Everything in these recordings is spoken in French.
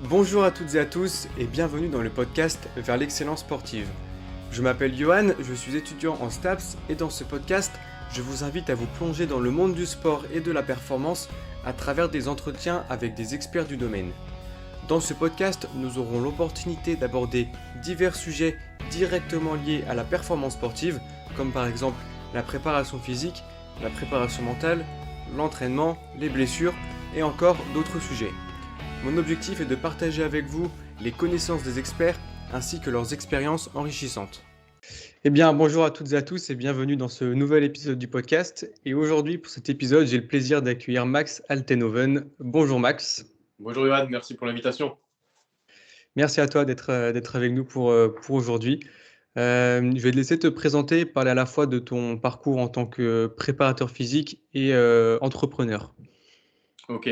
Bonjour à toutes et à tous et bienvenue dans le podcast Vers l'excellence sportive. Je m'appelle Johan, je suis étudiant en STAPS et dans ce podcast, je vous invite à vous plonger dans le monde du sport et de la performance à travers des entretiens avec des experts du domaine. Dans ce podcast, nous aurons l'opportunité d'aborder divers sujets directement liés à la performance sportive, comme par exemple la préparation physique, la préparation mentale, l'entraînement, les blessures et encore d'autres sujets. Mon objectif est de partager avec vous les connaissances des experts ainsi que leurs expériences enrichissantes. Eh bien, bonjour à toutes et à tous et bienvenue dans ce nouvel épisode du podcast. Et aujourd'hui, pour cet épisode, j'ai le plaisir d'accueillir Max Altenhoven. Bonjour Max. Bonjour Johan, merci pour l'invitation. Merci à toi d'être avec nous pour aujourd'hui. Je vais te laisser te présenter, parler à la fois de ton parcours en tant que préparateur physique et entrepreneur. Ok,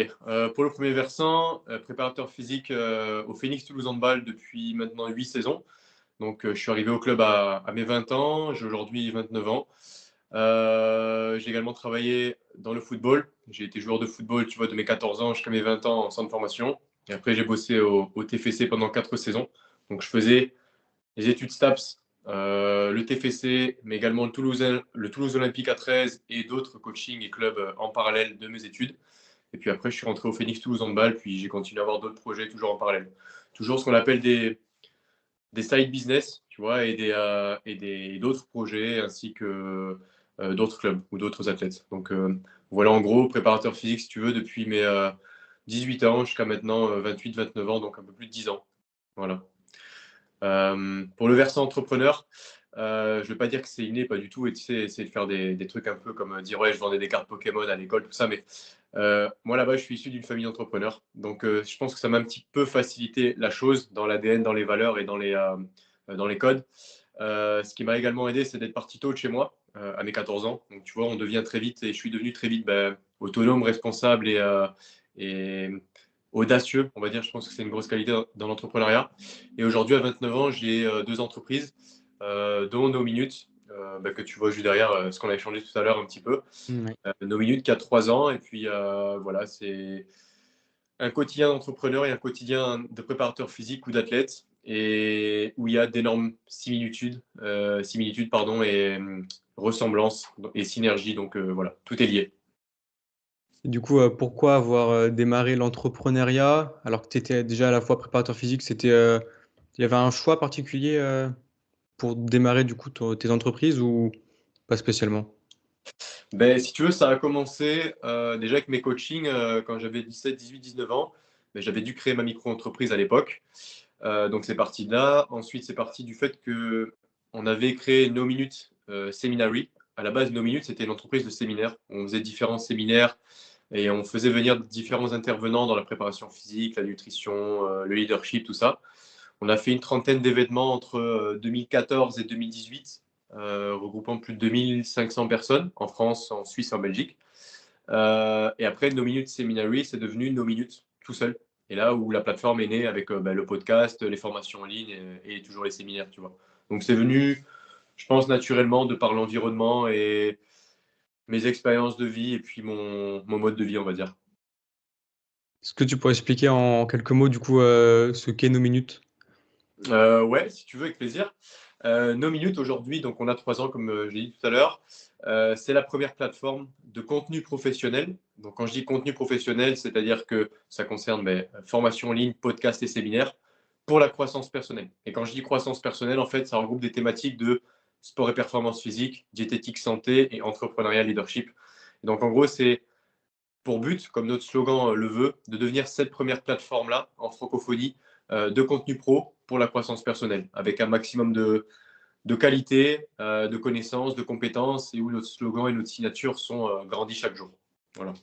pour le premier versant, préparateur physique au Phoenix Toulouse Handball depuis maintenant 8 saisons. Donc je suis arrivé au club à mes 20 ans, j'ai aujourd'hui 29 ans. J'ai également travaillé dans le football. J'ai été joueur de football, tu vois, de mes 14 ans jusqu'à mes 20 ans en centre de formation. Et après, j'ai bossé au TFC pendant 4 saisons. Donc je faisais les études STAPS, le TFC, mais également le Toulouse Olympique à 13 et d'autres coachings et clubs en parallèle de mes études. Et puis après, je suis rentré au Phoenix Toulouse Handball, puis j'ai continué à avoir d'autres projets toujours en parallèle. Toujours ce qu'on appelle des side business, tu vois, et d'autres projets, ainsi que d'autres clubs ou d'autres athlètes. Donc voilà, en gros, préparateur physique, si tu veux, depuis mes 18 ans jusqu'à maintenant 28-29 ans, donc un peu plus de 10 ans. Voilà. Pour le versant entrepreneur, je ne vais pas dire que c'est inné, pas du tout, et tu sais, essayer de faire des trucs un peu comme dire ouais, je vendais des cartes Pokémon à l'école, tout ça, mais moi là-bas, je suis issu d'une famille d'entrepreneurs, donc je pense que ça m'a un petit peu facilité la chose dans l'ADN, dans les valeurs et dans les codes. Ce qui m'a également aidé, c'est d'être parti tôt de chez moi, à mes 14 ans. Donc tu vois, on devient très vite, et je suis devenu très vite autonome, responsable et audacieux, on va dire. Je pense que c'est une grosse qualité dans l'entrepreneuriat. Et aujourd'hui, à 29 ans, j'ai 2 entreprises, dont No Minutes, que tu vois juste derrière, ce qu'on a échangé tout à l'heure un petit peu. Ouais. No Minutes qui a 3 ans. Et puis voilà, c'est un quotidien d'entrepreneur et un quotidien de préparateur physique ou d'athlète, et où il y a d'énormes similitudes pardon, et ressemblances et synergies. Donc voilà, tout est lié. Du coup, pourquoi avoir démarré l'entrepreneuriat alors que tu étais déjà à la fois préparateur physique, il y avait un choix particulier pour démarrer du coup tes entreprises ou pas spécialement? Si tu veux, ça a commencé déjà avec mes coachings quand j'avais 17, 18, 19 ans. J'avais dû créer ma micro-entreprise à l'époque. Donc c'est parti de là. Ensuite, c'est parti du fait qu'on avait créé No Minute Seminary. À la base, No Minute, c'était une entreprise de séminaires. On faisait différents séminaires et on faisait venir différents intervenants dans la préparation physique, la nutrition, le leadership, tout ça. On a fait une trentaine d'événements entre 2014 et 2018, regroupant plus de 2500 personnes en France, en Suisse et en Belgique. Et après, No Minute Seminary, c'est devenu No Minute tout seul. Et là où la plateforme est née avec le podcast, les formations en ligne et toujours les séminaires, tu vois. Donc c'est venu, je pense, naturellement de par l'environnement et mes expériences de vie et puis mon mode de vie, on va dire. Est-ce que tu pourrais expliquer en quelques mots du coup ce qu'est nos minutes? Ouais, si tu veux, avec plaisir. No Minute aujourd'hui, donc on a 3 ans, comme j'ai dit tout à l'heure. C'est la première plateforme de contenu professionnel. Donc quand je dis contenu professionnel, c'est-à-dire que ça concerne formation en ligne, podcast et séminaires pour la croissance personnelle. Et quand je dis croissance personnelle, en fait, ça regroupe des thématiques de sport et performance physique, diététique santé et entrepreneuriat leadership. Et donc en gros, c'est pour but, comme notre slogan le veut, de devenir cette première plateforme-là en francophonie de contenu pro pour la croissance personnelle, avec un maximum de qualité, de connaissances, de compétences, et où notre slogan et notre signature sont grandis chaque jour. Voilà.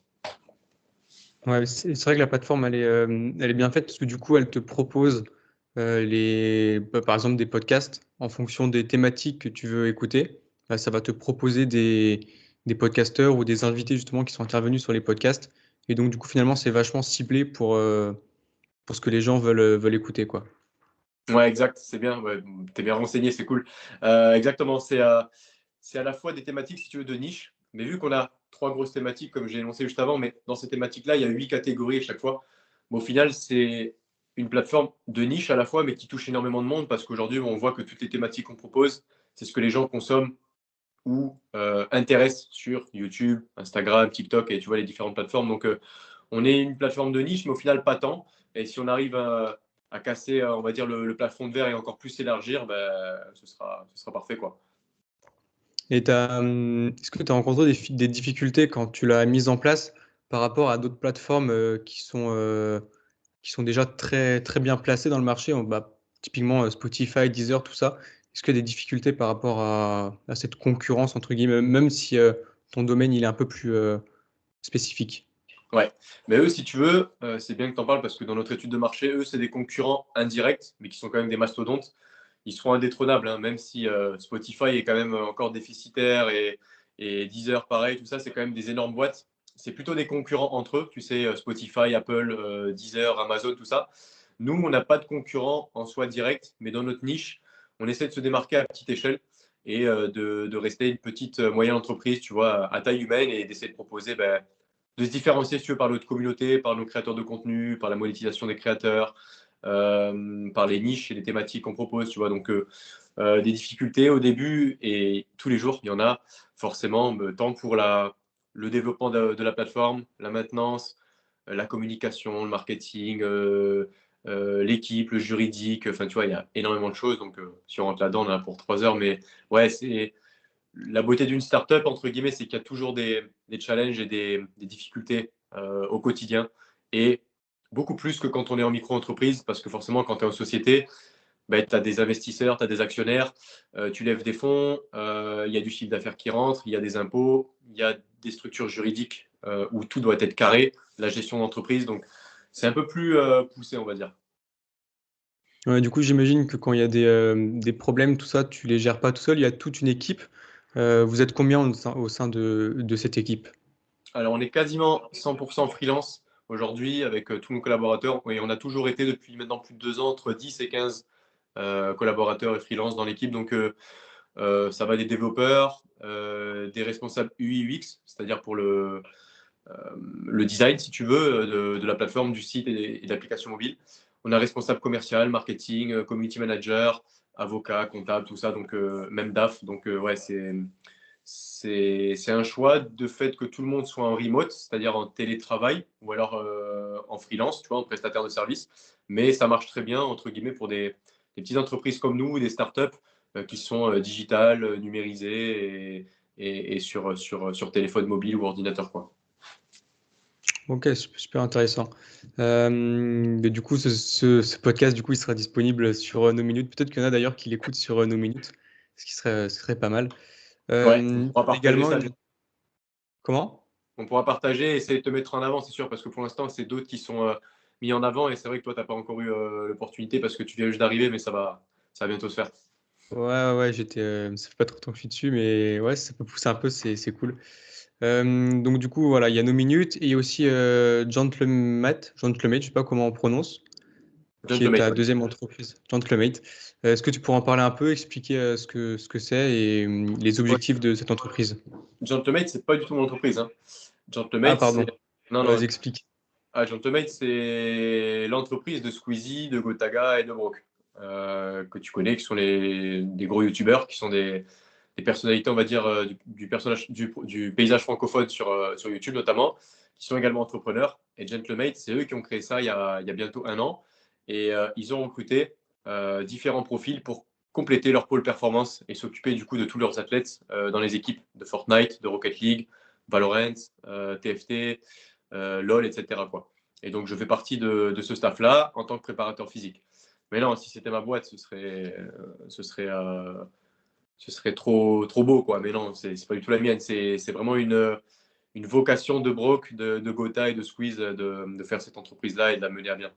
Ouais, c'est vrai que la plateforme elle est bien faite parce que du coup elle te propose par exemple des podcasts en fonction des thématiques que tu veux écouter. Là, ça va te proposer des podcasteurs ou des invités justement qui sont intervenus sur les podcasts. Et donc du coup finalement c'est vachement ciblé pour ce que les gens veulent écouter, quoi. Ouais, exact, c'est bien. Ouais, t'es bien renseigné, c'est cool. Exactement, c'est à la fois des thématiques, si tu veux, de niche, mais vu qu'on a 3 grosses thématiques, comme j'ai énoncé juste avant, mais dans ces thématiques-là, il y a 8 catégories à chaque fois. Mais au final, c'est une plateforme de niche à la fois, mais qui touche énormément de monde parce qu'aujourd'hui, on voit que toutes les thématiques qu'on propose, c'est ce que les gens consomment ou intéressent sur YouTube, Instagram, TikTok et tu vois les différentes plateformes. Donc, on est une plateforme de niche, mais au final, pas tant. Et si on arrive à casser, on va dire, le plafond de verre et encore plus s'élargir, ce sera parfait, quoi. Et est-ce que tu as rencontré des difficultés quand tu l'as mise en place par rapport à d'autres plateformes qui sont déjà très, très bien placées dans le marché, typiquement Spotify, Deezer, tout ça. Est-ce qu'il y a des difficultés par rapport à cette concurrence, entre guillemets, même si ton domaine il est un peu plus spécifique? Ouais, mais eux, si tu veux, c'est bien que tu en parles parce que dans notre étude de marché, eux, c'est des concurrents indirects, mais qui sont quand même des mastodontes. Ils seront indétrônables, hein, même si Spotify est quand même encore déficitaire et Deezer, pareil, tout ça, c'est quand même des énormes boîtes. C'est plutôt des concurrents entre eux, tu sais, Spotify, Apple, Deezer, Amazon, tout ça. Nous, on n'a pas de concurrents en soi direct, mais dans notre niche, on essaie de se démarquer à petite échelle et de rester une petite moyenne entreprise, tu vois, à taille humaine et d'essayer de proposer de se différencier si tu veux, par notre communauté, par nos créateurs de contenu, par la monétisation des créateurs, par les niches et les thématiques qu'on propose, tu vois. Donc, des difficultés au début et tous les jours, il y en a forcément, tant pour le développement de la plateforme, la maintenance, la communication, le marketing, l'équipe, le juridique, enfin, tu vois, il y a énormément de choses. Donc, si on rentre là-dedans, on en a pour 3 heures. Mais ouais, c'est la beauté d'une startup, entre guillemets, c'est qu'il y a toujours des challenges et des difficultés au quotidien. Et beaucoup plus que quand on est en micro-entreprise, parce que forcément, quand tu es en société, tu as des investisseurs, tu as des actionnaires, tu lèves des fonds, il y a du chiffre d'affaires qui rentre, il y a des impôts, il y a des structures juridiques où tout doit être carré, la gestion d'entreprise. Donc, c'est un peu plus poussé, on va dire. Ouais, du coup, j'imagine que quand il y a des problèmes, tout ça, tu les gères pas tout seul, il y a toute une équipe. Vous êtes combien au sein de cette équipe? Alors, on est quasiment 100% freelance aujourd'hui avec tous nos collaborateurs. Et on a toujours été depuis maintenant plus de 2 ans entre 10 et 15 collaborateurs et freelance dans l'équipe. Donc, ça va des développeurs, des responsables UI UX, c'est-à-dire pour le design, si tu veux, de la plateforme, du site et de l'application mobile. On a responsable commercial, marketing, community manager, avocat, comptable, tout ça, donc même DAF. Donc, ouais, c'est un choix de fait que tout le monde soit en remote, c'est-à-dire en télétravail ou alors en freelance, tu vois, en prestataire de service. Mais ça marche très bien, entre guillemets, pour des petites entreprises comme nous, des startups qui sont digitales, numérisées et sur téléphone mobile ou ordinateur, quoi. Ok, super intéressant. Mais du coup, ce podcast, du coup, il sera disponible sur nos minutes. Peut-être qu'il y en a d'ailleurs qui l'écoutent sur nos minutes, ce qui serait pas mal. Ouais, on pourra partager Également, ça. comment? On pourra partager et essayer de te mettre en avant, c'est sûr, parce que pour l'instant, c'est d'autres qui sont mis en avant et c'est vrai que toi, tu n'as pas encore eu l'opportunité parce que tu viens juste d'arriver, mais ça va bientôt se faire. Ouais, ouais, ouais, ça fait pas trop longtemps que je suis dessus, mais ouais, ça peut pousser un peu, c'est cool. Donc du coup, voilà, il y a nos minutes et il y a aussi Gentlemate, je sais pas comment on prononce, qui est Gentlemate, ta ouais. deuxième entreprise, Gentlemate. Est-ce que tu pourrais en parler un peu, expliquer ce que c'est et les Ouais. objectifs de cette entreprise? Gentlemate, c'est pas du tout mon entreprise, hein. Ah, Gentlemate, c'est. pardon. Non, non. Vas-y, explique. Gentlemate, c'est l'entreprise de Squeezie, de Gotaga et de Brock, que tu connais, qui sont des gros youtubeurs, qui sont des personnalités, on va dire, du paysage francophone sur YouTube notamment, qui sont également entrepreneurs. Et Gentlemate, c'est eux qui ont créé ça il y a bientôt 1 an. Et ils ont recruté différents profils pour compléter leur pôle performance et s'occuper du coup de tous leurs athlètes dans les équipes de Fortnite, de Rocket League, Valorant, TFT, LOL, etc., quoi. Et donc, je fais partie de ce staff-là en tant que préparateur physique. Mais non, si c'était ma boîte, ce serait trop, trop beau, quoi. Mais non, c'est pas du tout la mienne. C'est vraiment une vocation de Brock, de Gotha et de Squeeze de faire cette entreprise-là et de la mener à bien.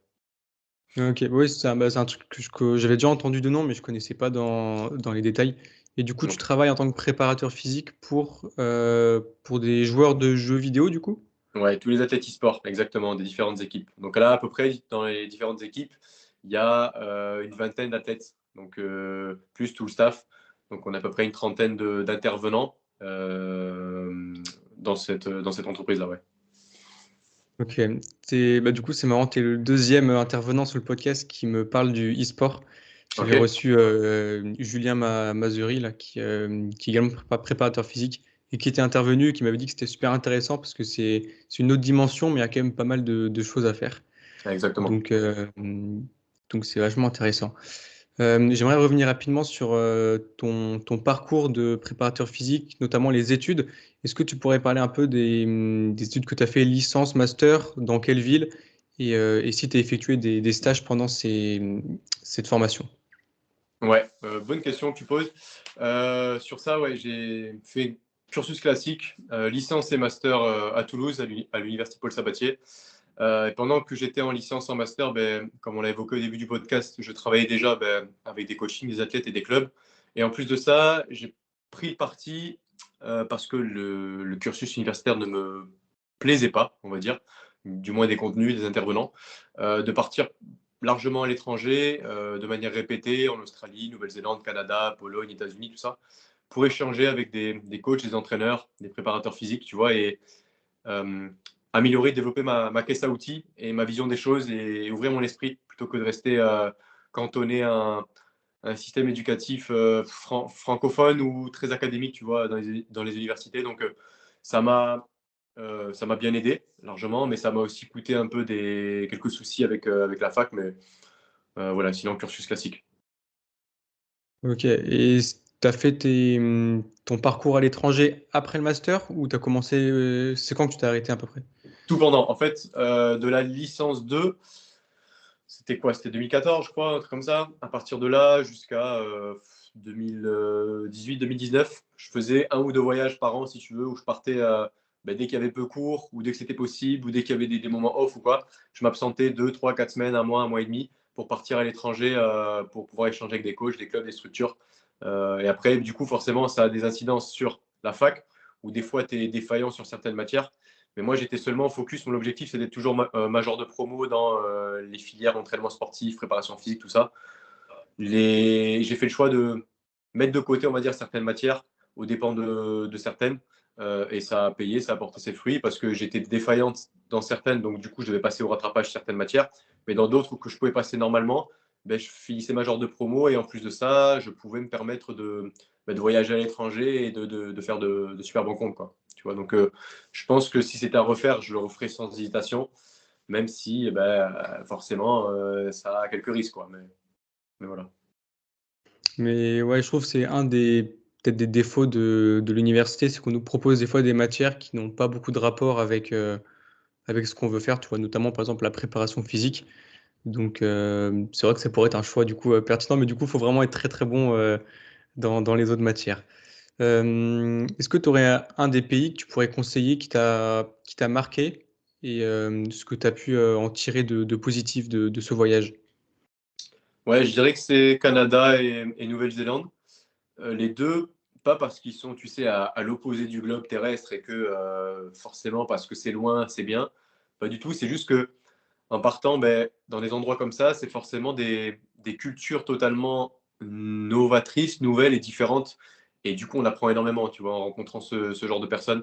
Ok, oui, c'est un truc que j'avais déjà entendu de nom, mais je connaissais pas dans les détails. Et du coup, tu Donc, travailles en tant que préparateur physique pour des joueurs de jeux vidéo, du coup? ouais, tous les athlètes e-sport, exactement, des différentes équipes. Donc là, à peu près, dans les différentes équipes, il y a une vingtaine d'athlètes, donc plus tout le staff. Donc on a à peu près une trentaine d'intervenants dans cette entreprise-là, ouais. Ok. Du coup, c'est marrant, tu es le deuxième intervenant sur le podcast qui me parle du e-sport. J'avais Ok, reçu Julien Mazuri, là, qui est également préparateur physique et qui était intervenu, qui m'avait dit que c'était super intéressant parce que c'est une autre dimension, mais il y a quand même pas mal de choses à faire. exactement. Donc, donc c'est vachement intéressant. J'aimerais revenir rapidement sur ton parcours de préparateur physique, notamment les études. Est-ce que tu pourrais parler un peu des études que tu as fait, licence, master, dans quelle ville, et si tu as effectué des stages pendant cette formation? Ouais, bonne question que tu poses. Sur ça, ouais, j'ai fait cursus classique, licence et master à Toulouse, à l'université Paul Sabatier. Et pendant que j'étais en licence en master, comme on l'a évoqué au début du podcast, je travaillais déjà avec des coachings, des athlètes et des clubs. Et en plus de ça, j'ai pris le parti, parce que le cursus universitaire ne me plaisait pas, on va dire, du moins des contenus, des intervenants, de partir largement à l'étranger, de manière répétée, en Australie, Nouvelle-Zélande, Canada, Pologne, États-Unis, tout ça, pour échanger avec des coachs, des entraîneurs, des préparateurs physiques, tu vois, et euh, améliorer, développer ma caisse à outils et ma vision des choses et ouvrir mon esprit plutôt que de rester cantonné à un système éducatif francophone ou très académique, tu vois, dans les universités. Donc, ça m'a bien aidé largement, mais ça m'a aussi coûté un peu quelques soucis avec la fac, mais voilà, sinon cursus classique. Ok. Et tu as fait ton parcours à l'étranger après le master ou tu as commencé, c'est quand que tu t'es arrêté à peu près? Tout pendant. En fait, de la licence 2, c'était quoi? C'était 2014, je crois, un truc comme ça. À partir de là, jusqu'à 2018-2019, je faisais un ou deux voyages par an, si tu veux, où je partais dès qu'il y avait peu cours, ou dès que c'était possible, ou dès qu'il y avait des moments off ou quoi. Je m'absentais 2, 3, 4 semaines, un mois et demi, pour partir à l'étranger, pour pouvoir échanger avec des coachs, des clubs, des structures. Et après, du coup, forcément, ça a des incidences sur la fac, où des fois, tu es défaillant sur certaines matières. Mais moi, j'étais seulement focus. Mon objectif, c'est d'être toujours major de promo dans les filières entraînement sportif, préparation physique, tout ça. J'ai fait le choix de mettre de côté, on va dire, certaines matières aux dépens de certaines. Et ça a payé, ça a porté ses fruits parce que j'étais défaillante dans certaines. Donc, du coup, je devais passer au rattrapage certaines matières. Mais dans d'autres que je pouvais passer normalement, je finissais major de promo. Et en plus de ça, je pouvais me permettre de voyager à l'étranger et de faire de super bons comptes, quoi. Tu vois, donc, je pense que si c'était à refaire, je le referais sans hésitation, même si forcément, ça a quelques risques, quoi. Mais voilà. Mais ouais, je trouve que c'est un des peut-être des défauts de l'université, c'est qu'on nous propose des fois des matières qui n'ont pas beaucoup de rapport avec ce qu'on veut faire, tu vois, notamment par exemple la préparation physique. Donc c'est vrai que ça pourrait être un choix du coup pertinent, mais du coup, il faut vraiment être très très bon dans les autres matières. Est-ce que tu aurais un des pays que tu pourrais conseiller qui t'a marqué et ce que tu as pu en tirer de positif de ce voyage? Ouais, je dirais que c'est Canada et Nouvelle-Zélande. Les deux, pas parce qu'ils sont, tu sais, à l'opposé du globe terrestre et que forcément parce que c'est loin, c'est bien. Pas du tout. C'est juste que en partant dans des endroits comme ça, c'est forcément des cultures totalement novatrices, nouvelles et différentes. Et du coup, on apprend énormément, tu vois, en rencontrant ce genre de personnes.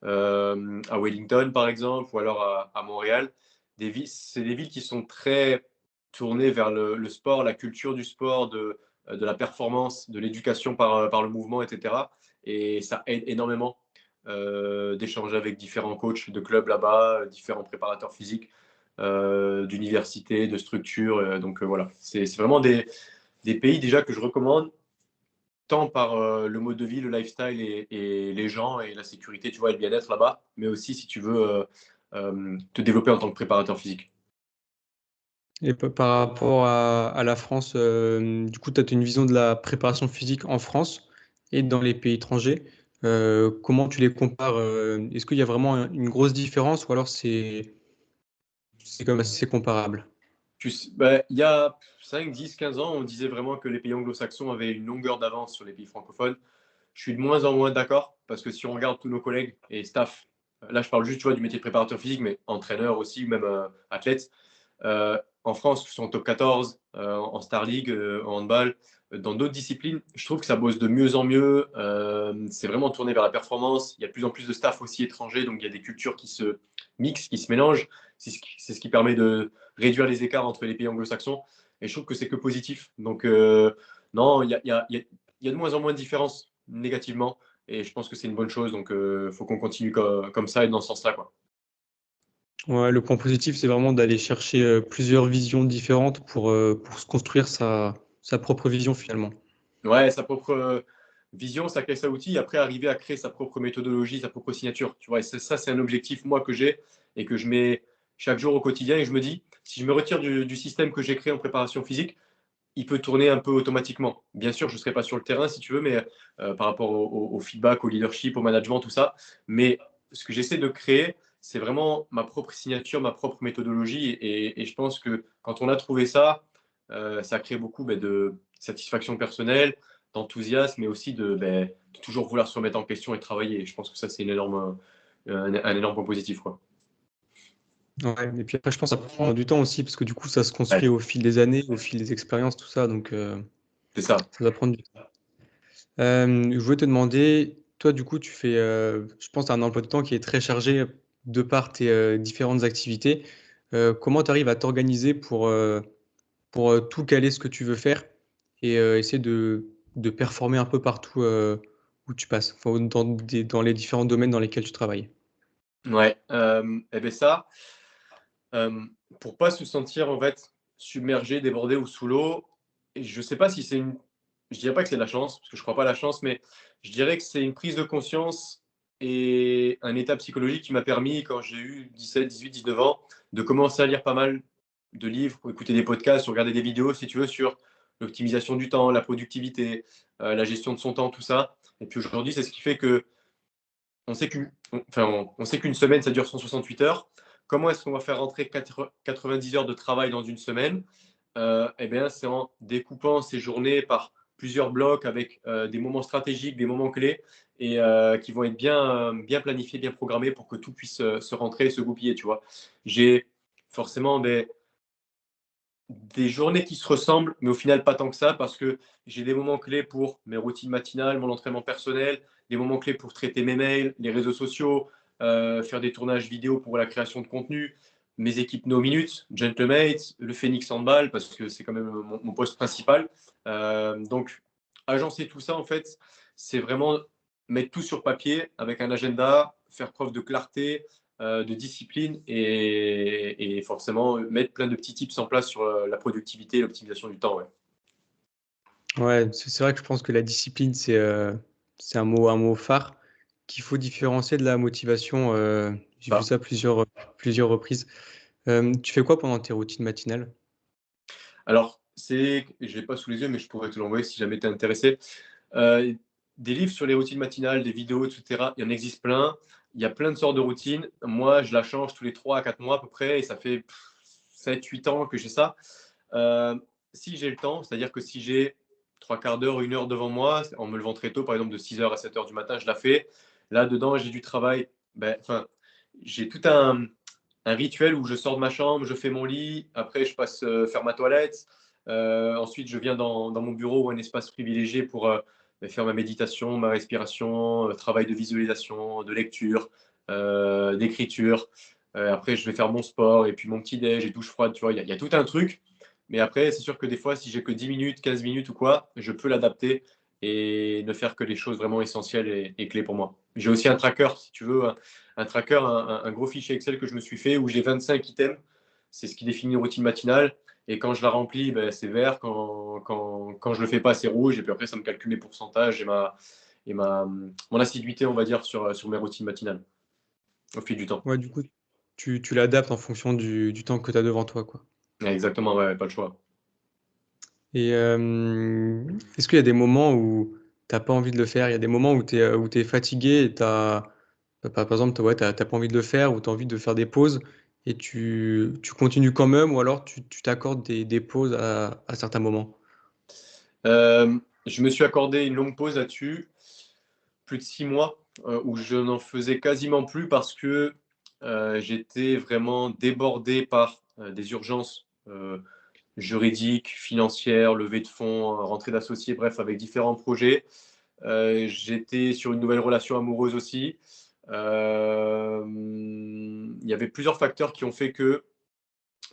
À Wellington, par exemple, ou alors à Montréal. C'est des villes qui sont très tournées vers le sport, la culture du sport, de la performance, de l'éducation par le mouvement, etc. Et ça aide énormément d'échanger avec différents coachs de clubs là-bas, différents préparateurs physiques, d'universités, de structures. Donc voilà, c'est vraiment des pays déjà que je recommande, tant par le mode de vie, le lifestyle et les gens et la sécurité, tu vois, et le bien-être là-bas, mais aussi si tu veux te développer en tant que préparateur physique. Et par rapport à la France, du coup, tu as une vision de la préparation physique en France et dans les pays étrangers. Comment tu les compares? Est-ce qu'il y a vraiment une grosse différence ou alors c'est comme assez comparable? Il y a 5, 10, 15 ans, on disait vraiment que les pays anglo-saxons avaient une longueur d'avance sur les pays francophones. Je suis de moins en moins d'accord parce que si on regarde tous nos collègues et staff, là je parle juste tu vois, du métier de préparateur physique, mais entraîneur aussi, ou même athlète, en France, ils sont top 14, en Star League, en handball, dans d'autres disciplines. Je trouve que ça bosse de mieux en mieux. C'est vraiment tourné vers la performance. Il y a de plus en plus de staff aussi étrangers, donc il y a des cultures mix qui se mélange. C'est ce qui permet de réduire les écarts entre les pays anglo-saxons. Et je trouve que c'est que positif. Donc, non, il y a de moins en moins de différences négativement. Et je pense que c'est une bonne chose. Donc, il faut qu'on continue comme ça et dans ce sens-là, quoi. Ouais, le point positif, c'est vraiment d'aller chercher plusieurs visions différentes pour se construire sa propre vision finalement. Ouais, sa propre vision, sa caisse à outils, et après arriver à créer sa propre méthodologie, sa propre signature. Tu vois, et ça, c'est un objectif, moi, que j'ai et que je mets chaque jour au quotidien. Et je me dis, si je me retire du système que j'ai créé en préparation physique, il peut tourner un peu automatiquement. Bien sûr, je ne serai pas sur le terrain, si tu veux, mais par rapport au feedback, au leadership, au management, tout ça. Mais ce que j'essaie de créer, c'est vraiment ma propre signature, ma propre méthodologie. Et je pense que quand on a trouvé ça, ça crée beaucoup de satisfaction personnelle, d'enthousiasme, mais aussi de toujours vouloir se remettre en question et travailler. Et je pense que ça, c'est un énorme point positif, quoi. Ouais, et puis après, je pense que ça prend du temps aussi, parce que du coup, ça se Ouais, construit au fil des années, au fil des expériences, tout ça, donc c'est ça. ça va prendre du temps. Je voulais te demander, toi, du coup, tu fais, je pense, un emploi de temps qui est très chargé de par tes différentes activités. Comment tu arrives à t'organiser pour tout caler ce que tu veux faire et essayer de performer un peu partout où tu passes, enfin, dans les différents domaines dans lesquels tu travailles? Ouais, et bien ça, pour pas se sentir en fait submergé, débordé ou sous l'eau, et je sais pas si c'est une je dirais pas que c'est de la chance, parce que je crois pas à la chance, mais je dirais que c'est une prise de conscience et un état psychologique qui m'a permis, quand j'ai eu 17, 18, 19 ans, de commencer à lire pas mal de livres, ou écouter des podcasts, ou regarder des vidéos, si tu veux, sur l'optimisation du temps, la productivité, la gestion de son temps, tout ça. Et puis aujourd'hui, c'est ce qui fait que on sait qu'une semaine, ça dure 168 heures. Comment est-ce qu'on va faire rentrer 90 heures de travail dans une semaine? Eh bien, c'est en découpant ces journées par plusieurs blocs avec des moments stratégiques, des moments clés, et qui vont être bien planifiés, bien programmés pour que tout puisse se rentrer et se goupiller, tu vois. J'ai forcément des journées qui se ressemblent, mais au final pas tant que ça, parce que j'ai des moments clés pour mes routines matinales, mon entraînement personnel, des moments clés pour traiter mes mails, les réseaux sociaux, faire des tournages vidéo pour la création de contenu, mes équipes No Minutes, Gentlemates, le Phoenix Handball, parce que c'est quand même mon poste principal. Donc, agencer tout ça, en fait, c'est vraiment mettre tout sur papier avec un agenda, faire preuve de clarté, de discipline, et forcément mettre plein de petits tips en place sur la productivité et l'optimisation du temps. Ouais. Ouais, c'est vrai que je pense que la discipline, c'est un mot phare qu'il faut différencier de la motivation. J'ai vu Ça. ça plusieurs reprises. Tu fais quoi pendant tes routines matinales? Alors, je ne l'ai pas sous les yeux, mais je pourrais te l'envoyer si jamais tu es intéressé. Euh, des livres sur les routines matinales, des vidéos, etc. Il y en existe plein. Il y a plein de sortes de routines. Moi, je la change tous les 3 à 4 mois à peu près, et ça fait 7-8 ans que j'ai ça. Euh, si j'ai le temps, c'est-à-dire que si j'ai 3 quarts d'heure, 1 heure devant moi, en me levant très tôt, par exemple de 6 heures à 7 heures du matin, je la fais. Là, dedans, j'ai du travail. J'ai tout un rituel où je sors de ma chambre, je fais mon lit, après je passe faire ma toilette. Ensuite, je viens dans mon bureau ou un espace privilégié pour faire ma méditation, ma respiration, travail de visualisation, de lecture, d'écriture. Après, je vais faire mon sport et puis mon petit déj et douche froide. Tu vois, il y a tout un truc. Mais après, c'est sûr que des fois, si j'ai que 10 minutes, 15 minutes ou quoi, je peux l'adapter et ne faire que les choses vraiment essentielles et clés pour moi. J'ai aussi un tracker, si tu veux, un tracker, un gros fichier Excel que je me suis fait où j'ai 25 items. C'est ce qui définit une routine matinale. Et quand je la remplis, ben, c'est vert. Quand je le fais pas, c'est rouge. Et puis après, ça me calcule mes pourcentages mon assiduité, on va dire, sur mes routines matinales au fil du temps. Ouais, du coup, tu l'adaptes en fonction du temps que tu as devant toi, quoi. Ouais, exactement, ouais, pas le choix. Et est-ce qu'il y a des moments où t'as pas envie de le faire? Il y a des moments où t'es fatigué et par exemple, ouais, t'as pas envie de le faire ou t'as envie de faire des pauses et tu continues quand même ou alors tu t'accordes des pauses à certains moments. Je me suis accordé une longue pause là-dessus, plus de 6 mois, où je n'en faisais quasiment plus parce que j'étais vraiment débordé par des urgences juridiques, financières, levée de fonds, rentrée d'associés, bref, avec différents projets. J'étais sur une nouvelle relation amoureuse aussi. il y avait plusieurs facteurs qui ont fait que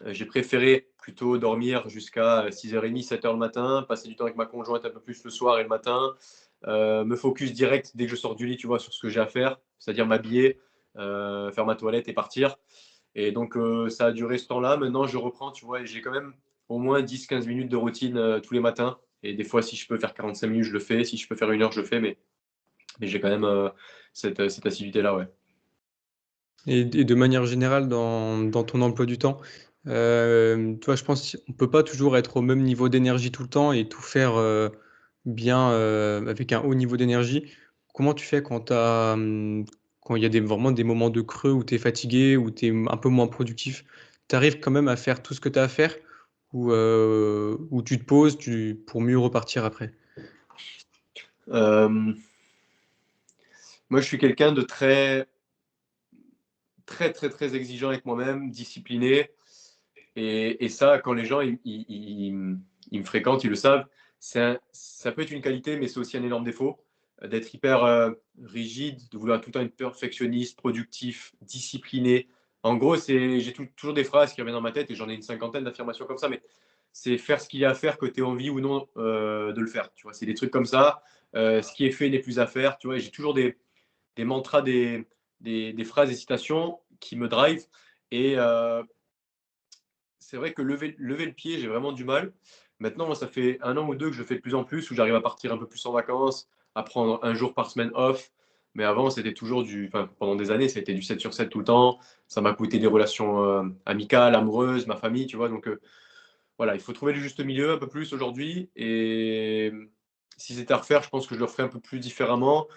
j'ai préféré plutôt dormir jusqu'à 6h30, 7h le matin, passer du temps avec ma conjointe un peu plus le soir et le matin, me focus direct dès que je sors du lit, tu vois, sur ce que j'ai à faire, c'est-à-dire m'habiller, faire ma toilette et partir. Et donc, ça a duré ce temps-là. Maintenant, je reprends, tu vois, et j'ai quand même au moins 10-15 minutes de routine tous les matins. Et des fois, si je peux faire 45 minutes, je le fais. Si je peux faire 1 heure, je le fais. Mais j'ai quand même cette assiduité-là, ouais. Et de manière générale, dans ton emploi du temps, toi, je pense qu'on ne peut pas toujours être au même niveau d'énergie tout le temps et tout faire bien avec un haut niveau d'énergie. Comment tu fais quand il y a vraiment des moments de creux où tu es fatigué, où tu es un peu moins productif? Tu arrives quand même à faire tout ce que tu as à faire ou tu te poses pour mieux repartir après? Euh, Moi, je suis quelqu'un de très, très, très, très exigeant avec moi-même, discipliné. Et ça, quand les gens ils me fréquentent, ils le savent, ça peut être une qualité, mais c'est aussi un énorme défaut d'être hyper rigide, de vouloir tout le temps être perfectionniste, productif, discipliné. En gros, j'ai toujours des phrases qui reviennent dans ma tête et j'en ai une cinquantaine d'affirmations comme ça, mais c'est faire ce qu'il y a à faire, que tu aies envie ou non de le faire. Tu vois, c'est des trucs comme ça. Ce qui est fait n'est plus à faire. Tu vois, et j'ai toujours des mantras, des phrases, des citations qui me drive. Et c'est vrai que lever le pied, j'ai vraiment du mal. Maintenant, moi, ça fait 1 an ou 2 que je fais de plus en plus, où j'arrive à partir un peu plus en vacances, à prendre un jour par semaine off. Mais avant, c'était toujours enfin, pendant des années, c'était du 7 sur 7 tout le temps. Ça m'a coûté des relations amicales, amoureuses, ma famille, tu vois. Donc, voilà, il faut trouver le juste milieu un peu plus aujourd'hui. Et si c'était à refaire, je pense que je le ferais un peu plus différemment.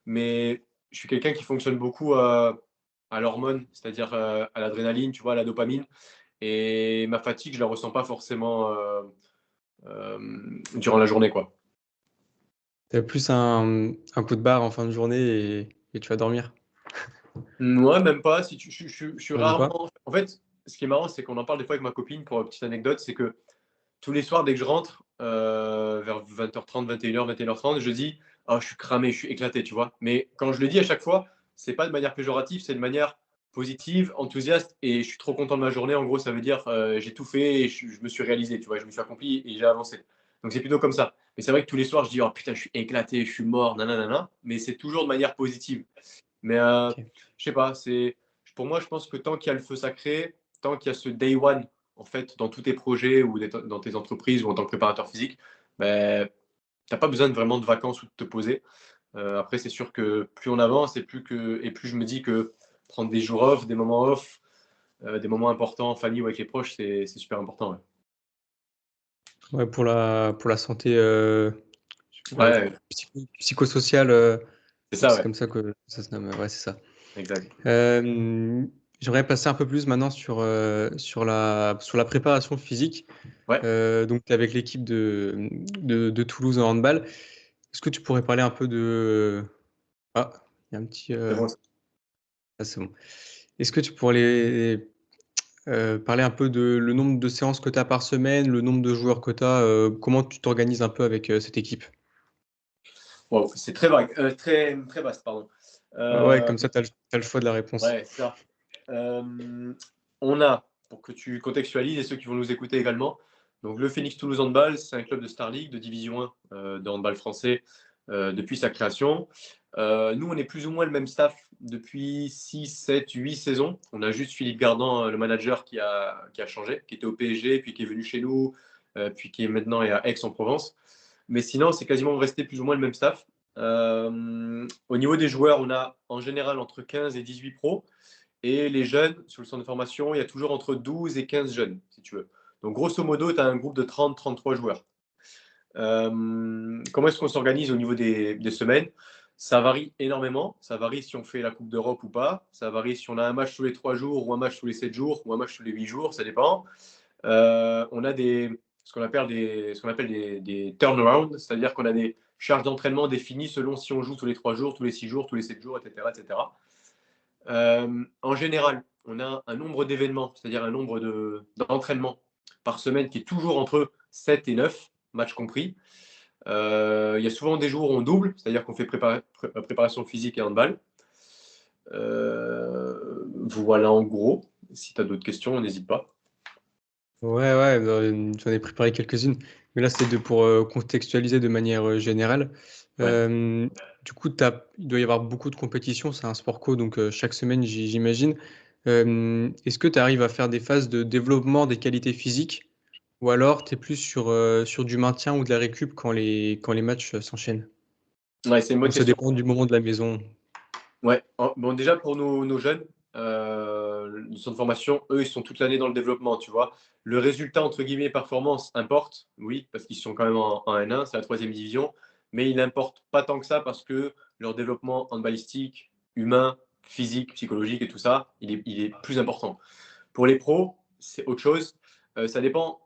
Mais je suis quelqu'un qui fonctionne beaucoup à l'hormone, c'est-à-dire à l'adrénaline, tu vois, à la dopamine. Et ma fatigue, je la ressens pas forcément durant la journée, quoi. Tu as plus un coup de barre en fin de journée et tu vas dormir? Ouais, même pas. Si je suis Même rarement. pas? En fait, ce qui est marrant, c'est qu'on en parle des fois avec ma copine pour une petite anecdote, c'est que tous les soirs, dès que je rentre, vers 20h30, 21h, 21h30, je dis: «Oh, je suis cramé, je suis éclaté», tu vois? Mais quand je le dis à chaque fois, c'est pas de manière péjorative, c'est de manière positive, enthousiaste et je suis trop content de ma journée. En gros, ça veut dire, j'ai tout fait et je me suis réalisé, tu vois? Je me suis accompli et j'ai avancé. Donc c'est plutôt comme ça. Mais c'est vrai que tous les soirs, je dis: «Oh putain, je suis éclaté, je suis mort, nanana», mais c'est toujours de manière positive. Mais Ok. je sais pas, pour moi, je pense que tant qu'il y a le feu sacré, tant qu'il y a ce day one, en fait, dans tous tes projets ou dans tes entreprises ou en tant que préparateur physique, ben, tu n'as pas besoin de vraiment de vacances ou de te poser. Après, c'est sûr que plus on avance et plus je me dis que prendre des jours off, des moments off, des moments importants en famille ou avec les proches, c'est super important. Ouais, Ouais, pour la santé ouais, psychosociale, c'est ça, c'est ouais, comme ça que ça se nomme. Ouais, c'est ça. exact. J'aimerais passer un peu plus maintenant sur la préparation physique. Ouais, Donc, tu es avec l'équipe de Toulouse en handball. Est-ce que tu pourrais parler un peu de... Ah, il y a un petit... c'est bon. Ah, c'est bon. Est-ce que tu pourrais parler un peu de le nombre de séances que tu as par semaine, le nombre de joueurs que tu as, comment tu t'organises un peu avec cette équipe? Wow, c'est très vague, très, très vaste, pardon. Ouais, Euh, comme ça, tu as le choix de la réponse. ouais, ça. On a, pour que tu contextualises et ceux qui vont nous écouter également, donc le Phoenix Toulouse Handball, c'est un club de Star League, de Division 1 de handball français depuis sa création. Nous, on est plus ou moins le même staff depuis 6, 7, 8 saisons. On a juste Philippe Gardan, le manager, qui a changé, qui était au PSG, puis qui est venu chez nous, puis qui est maintenant à Aix-en-Provence. Mais sinon, c'est quasiment resté plus ou moins le même staff. Au niveau des joueurs, on a en général entre 15 et 18 pros. Et les jeunes, sur le centre de formation, il y a toujours entre 12 et 15 jeunes, si tu veux. Donc, grosso modo, tu as un groupe de 30-33 joueurs. Comment est-ce qu'on s'organise au niveau des semaines? Ça varie énormément. Ça varie si on fait la Coupe d'Europe ou pas. Ça varie si on a un match tous les 3 jours, ou un match tous les 7 jours, ou un match tous les 8 jours. Ça dépend. On a ce qu'on appelle des turnarounds, c'est-à-dire qu'on a des charges d'entraînement définies selon si on joue tous les 3 jours, tous les 6 jours, tous les 7 jours, etc. etc. En général, on a un nombre d'événements, c'est-à-dire un nombre d'entraînements par semaine qui est toujours entre 7 et 9, matchs compris. Il y a souvent des jours où on double, c'est-à-dire qu'on fait préparation physique et handball. Voilà en gros. Si tu as d'autres questions, n'hésite pas. Ouais, ouais, j'en ai préparé quelques-unes, mais là c'était pour contextualiser de manière générale. Ouais. Euh, du coup, il doit y avoir beaucoup de compétitions, c'est un sport co, donc chaque semaine j'imagine. Est-ce que tu arrives à faire des phases de développement des qualités physiques ou alors tu es plus sur du maintien ou de la récup quand les matchs s'enchaînent? Ouais, c'est une bonne Ou ça question. dépend du moment de la maison? Ouais. Bon, déjà pour nos jeunes, le centre de formation, eux, ils sont toute l'année dans le développement, tu vois. Le résultat, entre guillemets, performance importe, oui, parce qu'ils sont quand même en N1, c'est la troisième division, mais il n'importe pas tant que ça parce que leur développement handballistique, humain, physique, psychologique et tout ça, il est plus important. Pour les pros, c'est autre chose. Ça dépend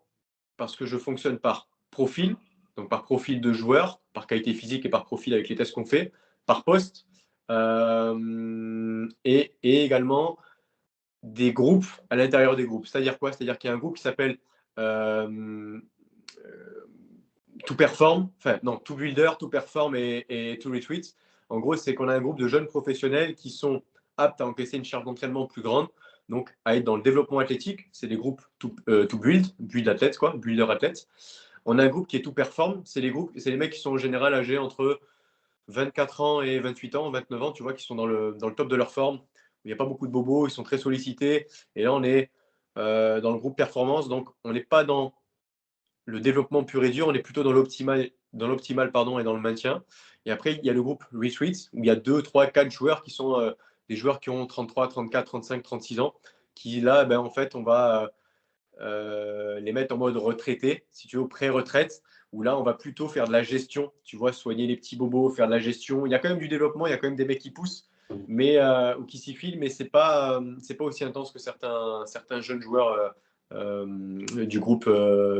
parce que je fonctionne par profil, donc par profil de joueur, par qualité physique et par profil avec les tests qu'on fait, par poste, et également des groupes à l'intérieur des groupes. C'est-à-dire quoi? C'est-à-dire qu'il y a un groupe qui s'appelle euh, To Perform, enfin non, To Builder, To Perform et To Retweet. En gros, c'est qu'on a un groupe de jeunes professionnels qui sont aptes à encaisser une charge d'entraînement plus grande, donc à être dans le développement athlétique. C'est des groupes to build athlètes, quoi, builder athlètes. On a un groupe qui est To Perform, c'est les mecs qui sont en général âgés entre 24 ans et 28 ans, 29 ans, tu vois, qui sont dans le top de leur forme. Il n'y a pas beaucoup de bobos, ils sont très sollicités. Et là, on est dans le groupe performance, donc on n'est pas dans le développement pur et dur, on est plutôt dans l'optimal pardon, et dans le maintien. Et après, il y a le groupe Retreats, où il y a 2, 3, 4 joueurs qui sont des joueurs qui ont 33, 34, 35, 36 ans, qui là, ben, en fait, on va les mettre en mode retraité, si tu veux, pré-retraite, où là, on va plutôt faire de la gestion, tu vois, soigner les petits bobos, faire de la gestion. Il y a quand même du développement, il y a quand même des mecs qui poussent, mais, ou qui s'y filent, mais c'est pas aussi intense que certains jeunes joueurs du groupe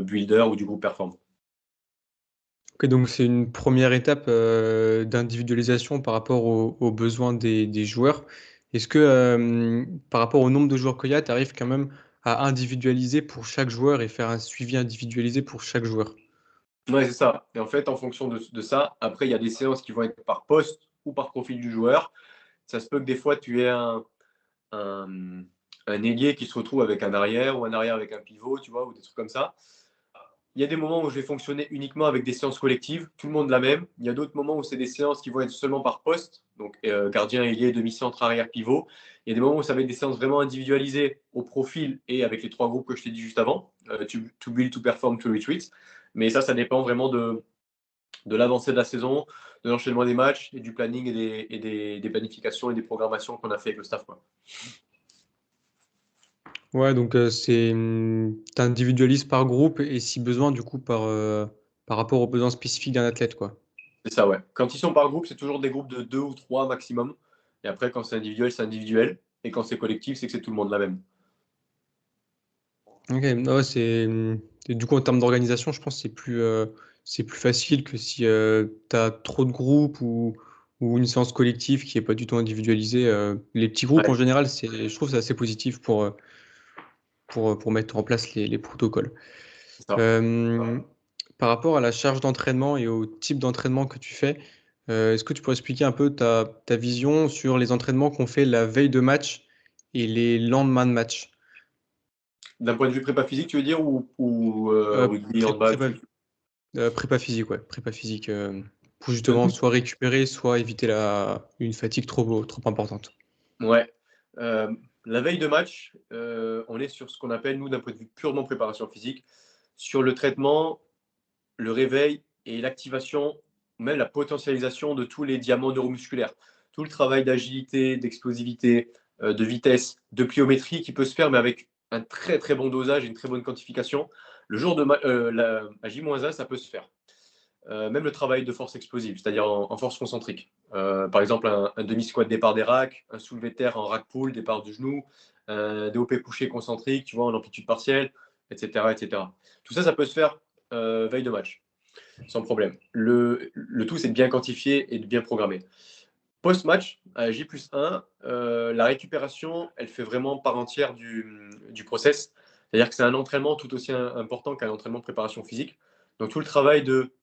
Builder ou du groupe Perform. Ok, donc c'est une première étape d'individualisation par rapport aux besoins des joueurs. Est-ce que par rapport au nombre de joueurs qu'il y a, tu arrives quand même à individualiser pour chaque joueur et faire un suivi individualisé pour chaque joueur? Ouais, c'est ça. Et en fait, en fonction de ça, après, il y a des séances qui vont être par poste ou par profil du joueur. Ça se peut que des fois, tu aies un, un ailier qui se retrouve avec un arrière ou un arrière avec un pivot, tu vois, ou des trucs comme ça. Il y a des moments où je vais fonctionner uniquement avec des séances collectives, tout le monde la même. Il y a d'autres moments où c'est des séances qui vont être seulement par poste, donc gardien, ailier, demi-centre, arrière, pivot. Il y a des moments où ça va être des séances vraiment individualisées au profil et avec les trois groupes que je t'ai dit juste avant, to build, to perform, to retreat. Mais ça dépend vraiment de l'avancée de la saison, de l'enchaînement des matchs et du planning des planifications et des programmations qu'on a fait avec le staff, quoi. Ouais, donc tu individualises par groupe et si besoin, du coup, par rapport aux besoins spécifiques d'un athlète, quoi. C'est ça, ouais. Quand ils sont par groupe, c'est toujours des groupes de deux ou trois maximum. Et après, quand c'est individuel, c'est individuel. Et quand c'est collectif, c'est que c'est tout le monde la même. Ok, ouais, et du coup, en termes d'organisation, je pense que c'est plus facile que si tu as trop de groupes ou une séance collective qui est pas du tout individualisée. Les petits groupes, en Ouais, général, je trouve que c'est assez positif pour mettre en place les protocoles. c'est ça. Euh, Par rapport à la charge d'entraînement et au type d'entraînement que tu fais, est-ce que tu pourrais expliquer un peu ta vision sur les entraînements qu'on fait la veille de match et les lendemains de match? D'un point de vue prépa physique, tu veux dire, ou Euh, rugby, pré- handball, prépa, tout. Prépa physique, ouais, prépa physique, pour Bah, justement soit récupérer, soit éviter une fatigue trop importante. ouais. La veille de match, on est sur ce qu'on appelle, nous, d'un point de vue purement préparation physique, sur le traitement, le réveil et l'activation, même la potentialisation de tous les diamants neuromusculaires. Tout le travail d'agilité, d'explosivité, de vitesse, de pliométrie qui peut se faire, mais avec un très très bon dosage et une très bonne quantification. Le jour de à J-1, ça peut se faire. Même le travail de force explosive, c'est-à-dire en force concentrique. Par exemple, un demi-squat départ des racks, un soulevé de terre en rack pull, départ du genou, un DOP couché concentrique, tu vois, en amplitude partielle, etc., etc. Tout ça, ça peut se faire veille de match sans problème. Le tout, c'est de bien quantifier et de bien programmer. Post-match, à J+1, la récupération, elle fait vraiment part entière du process. C'est-à-dire que c'est un entraînement tout aussi important qu'un entraînement de préparation physique. Donc tout le travail de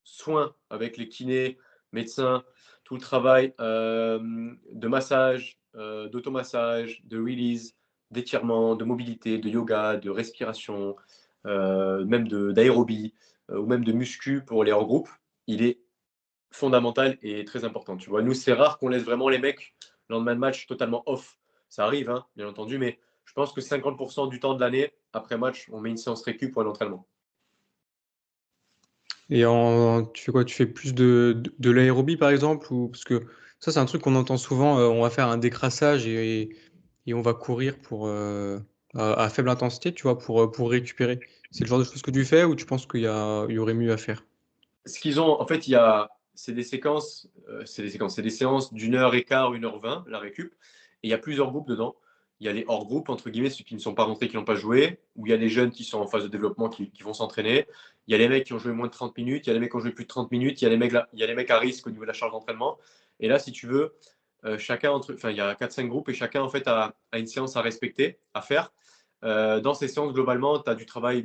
soins avec les kinés, médecins, tout le travail de massage, d'automassage, de release, d'étirement, de mobilité, de yoga, de respiration, même d'aérobie ou même de muscu pour les hors groupes, il est fondamental et très important. Tu vois, nous, c'est rare qu'on laisse vraiment les mecs le lendemain de match totalement off. Ça arrive, hein, bien entendu, mais je pense que 50% du temps de l'année, après match, on met une séance récup pour un entraînement. Et tu fais quoi? Tu fais plus de l'aérobie, par exemple? Ou, parce que ça, c'est un truc qu'on entend souvent. On va faire un décrassage et on va courir à faible intensité, tu vois, pour récupérer. C'est le genre de choses que tu fais ou tu penses il y aurait mieux à faire? Ce qu'ils ont, en fait, c'est des séquences, c'est des séances d'1 h 15, 1 h 20, la récup, et il y a plusieurs groupes dedans. Il y a les hors groupes, entre guillemets, ceux qui ne sont pas rentrés, qui n'ont pas joué, où il y a les jeunes qui sont en phase de développement, qui vont s'entraîner. Il y a les mecs qui ont joué moins de 30 minutes, il y a les mecs qui ont joué plus de 30 minutes, il y a les mecs à risque au niveau de la charge d'entraînement. Et là, si tu veux, il y a 4-5 groupes et chacun, en fait, a une séance à respecter, à faire. Dans ces séances, globalement, tu as du travail,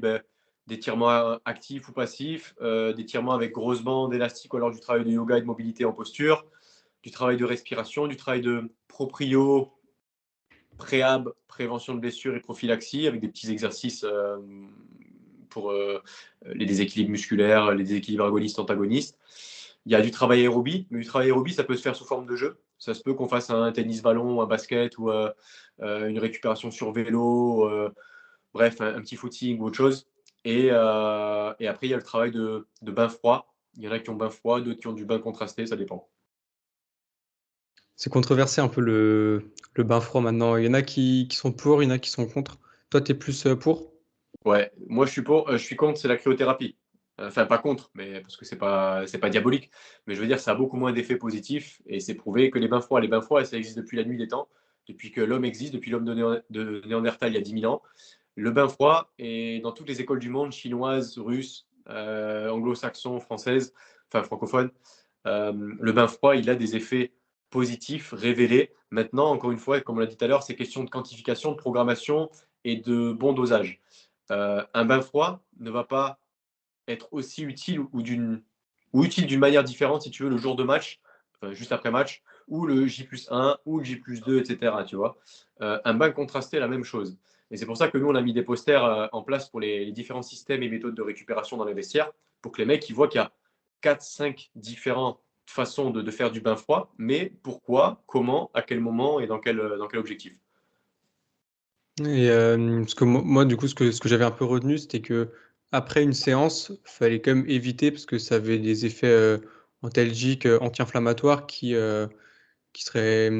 d'étirements actifs ou passifs, d'étirements avec grosses bandes élastiques ou alors du travail de yoga et de mobilité en posture, du travail de respiration, du travail de proprio, préhab, prévention de blessures et prophylaxie avec des petits exercices pour les déséquilibres musculaires, les déséquilibres agonistes, antagonistes. Il y a du travail aérobie, mais du travail aérobie, ça peut se faire sous forme de jeu. Ça se peut qu'on fasse un tennis-ballon, un basket ou une récupération sur vélo, bref, un petit footing ou autre chose. Et après, il y a le travail de bain froid. Il y en a qui ont bain froid, d'autres qui ont du bain contrasté, ça dépend. C'est controversé un peu le bain froid maintenant. Il y en a qui sont pour, il y en a qui sont contre. Toi, tu es plus pour? Ouais, moi je suis pour, je suis contre, c'est la cryothérapie. Enfin, pas contre, mais parce que c'est pas diabolique. Mais je veux dire, ça a beaucoup moins d'effets positifs et c'est prouvé que les bains froids, ça existe depuis la nuit des temps, depuis que l'homme existe, depuis l'homme de Néandertal il y a 10 000 ans. Le bain froid est dans toutes les écoles du monde, chinoises, russes, anglo-saxons, françaises, enfin francophones. Le bain froid, il a des effets positifs révélés. Maintenant, encore une fois, comme on l'a dit tout à l'heure, c'est question de quantification, de programmation et de bon dosage. Un bain froid ne va pas être aussi utile ou utile d'une manière différente, si tu veux, le jour de match, juste après match, ou le J+1, ou le J+2, etc. Tu vois. Un bain contrasté, la même chose. Et c'est pour ça que nous, on a mis des posters en place pour les différents systèmes et méthodes de récupération dans les vestiaires, pour que les mecs ils voient qu'il y a 4-5 différentes façons de faire du bain froid, mais pourquoi, comment, à quel moment et dans quel objectif. Et parce que moi, du coup, ce que j'avais un peu retenu, c'était que après une séance, fallait quand même éviter parce que ça avait des effets antalgiques, anti-inflammatoires qui seraient.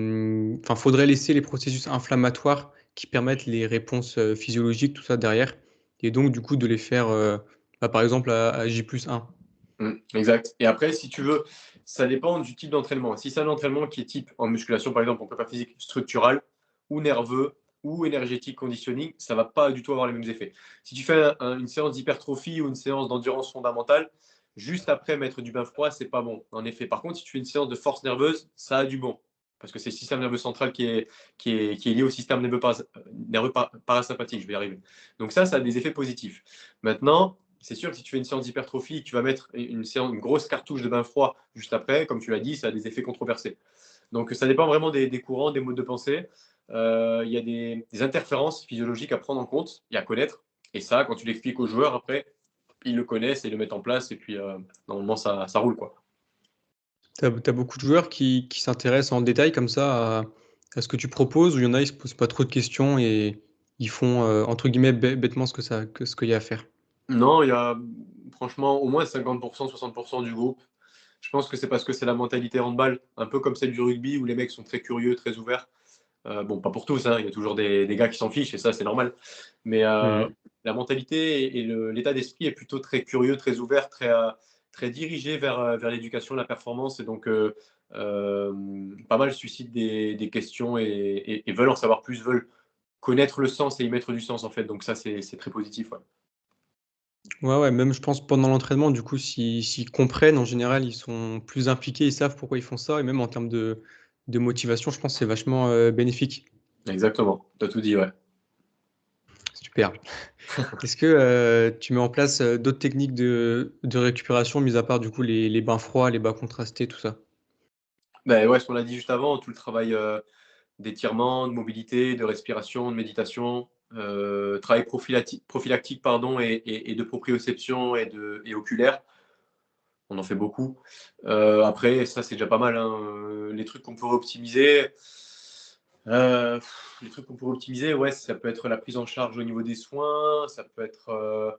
Enfin, faudrait laisser les processus inflammatoires qui permettent les réponses physiologiques, tout ça derrière. Et donc, du coup, de les faire, par exemple, à J+1. Exact. Et après, si tu veux, ça dépend du type d'entraînement. Si c'est un entraînement qui est type en musculation, par exemple, en prépa physique structural, ou nerveux, ou énergétique conditioning, ça va pas du tout avoir les mêmes effets. Si tu fais une séance d'hypertrophie ou une séance d'endurance fondamentale, juste après mettre du bain froid, c'est pas bon. En effet. Par contre, si tu fais une séance de force nerveuse, ça a du bon. Parce que c'est le système nerveux central qui est lié au système nerveux parasympathique, je vais y arriver. Donc ça a des effets positifs. Maintenant, c'est sûr que si tu fais une séance d'hypertrophie, tu vas mettre une grosse cartouche de bain froid juste après, comme tu l'as dit, ça a des effets controversés. Donc ça dépend vraiment des courants, des modes de pensée. Il y a des interférences physiologiques à prendre en compte et à connaître. Et ça, quand tu l'expliques aux joueurs, après, ils le connaissent et le mettent en place. Et puis, normalement, ça roule, quoi. T'as beaucoup de joueurs qui s'intéressent en détail comme ça à ce que tu proposes, ou il y en a, ils se posent pas trop de questions et ils font, entre guillemets, bêtement ce qu'il y a à faire. Non, il y a franchement au moins 50%, 60% du groupe. Je pense que c'est parce que c'est la mentalité handball, un peu comme celle du rugby où les mecs sont très curieux, très ouverts. Bon, pas pour tous, hein, il y a toujours des gars qui s'en fichent et ça, c'est normal. Mais Mhm. la mentalité et l'état d'esprit est plutôt très curieux, très ouvert, très dirigé vers l'éducation, la performance. Et donc, pas mal suscitent des questions et veulent en savoir plus, veulent connaître le sens et y mettre du sens, en fait. Donc, ça, c'est très positif. Ouais. Ouais, ouais, même je pense pendant l'entraînement, du coup, s'ils comprennent, en général, ils sont plus impliqués, ils savent pourquoi ils font ça, et même en termes de motivation, je pense que c'est vachement bénéfique. Exactement, tu as tout dit, ouais. Super. Est-ce que tu mets en place d'autres techniques de récupération, mis à part du coup les bains froids, les bains contrastés, tout ça? Ben ouais, ce qu'on a dit juste avant, tout le travail d'étirement, de mobilité, de respiration, de méditation, travail prophylactique pardon, et de proprioception et oculaire. On en fait beaucoup. Après, ça, c'est déjà pas mal. Hein. Les trucs qu'on pourrait optimiser, ouais, ça peut être la prise en charge au niveau des soins, ça peut être,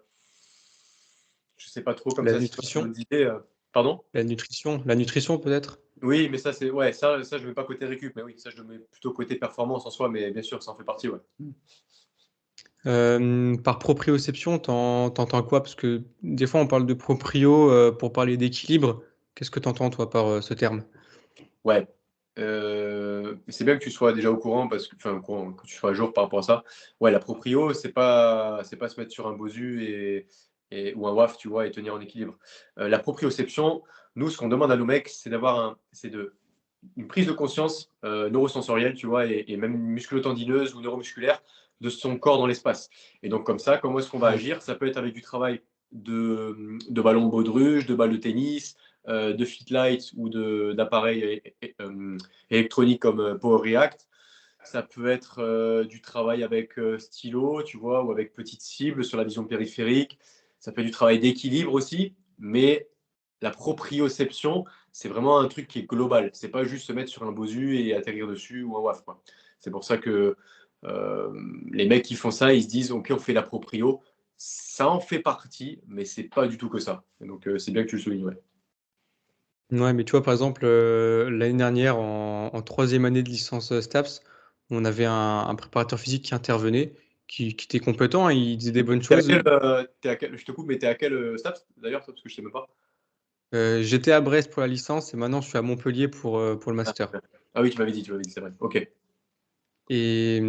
je sais pas trop comme La ça, si tu as nutrition, d'autres idées. Pardon? la nutrition peut-être. Oui, mais ça, c'est, ouais, ça, je ne mets pas côté récup, mais oui, ça, je le mets plutôt côté performance en soi, mais bien sûr, ça en fait partie, ouais. Par proprioception, t'entends quoi? Parce que des fois, on parle de proprio pour parler d'équilibre. Qu'est-ce que t'entends, toi, par ce terme? Ouais. C'est bien que tu sois déjà au courant, parce que, enfin, au courant, que tu sois à jour par rapport à ça. Ouais, la proprio, c'est pas se mettre sur un bosu ou un WAF, tu vois, et tenir en équilibre. La proprioception, nous, ce qu'on demande à nos mecs, une prise de conscience neurosensorielle, tu vois, et même musculo-tendineuse ou neuromusculaire de son corps dans l'espace. Et donc, comme ça, comment est-ce qu'on va agir? Ça peut être avec du travail de ballon de baudruche, de balle de tennis, de Fitlight ou d'appareils électroniques comme Power React. Ça peut être du travail avec stylo, tu vois, ou avec petite cible sur la vision périphérique. Ça peut être du travail d'équilibre aussi, mais la proprioception, c'est vraiment un truc qui est global. C'est pas juste se mettre sur un bosu et atterrir dessus ou un WAF, quoi. C'est pour ça que euh, les mecs qui font ça, ils se disent, OK, on fait la proprio. Ça en fait partie, mais c'est pas du tout que ça. Et donc, c'est bien que tu le soulignes, ouais. Ouais, mais tu vois, par exemple, l'année dernière, en troisième année de licence STAPS, on avait un préparateur physique qui intervenait, qui était compétent, hein, il disait des bonnes choses. Je te coupe, mais t'es à quel STAPS d'ailleurs, parce que je sais même pas. J'étais à Brest pour la licence et maintenant je suis à Montpellier pour le Ah, master. ah oui, tu m'avais dit, c'est vrai. Ok. Et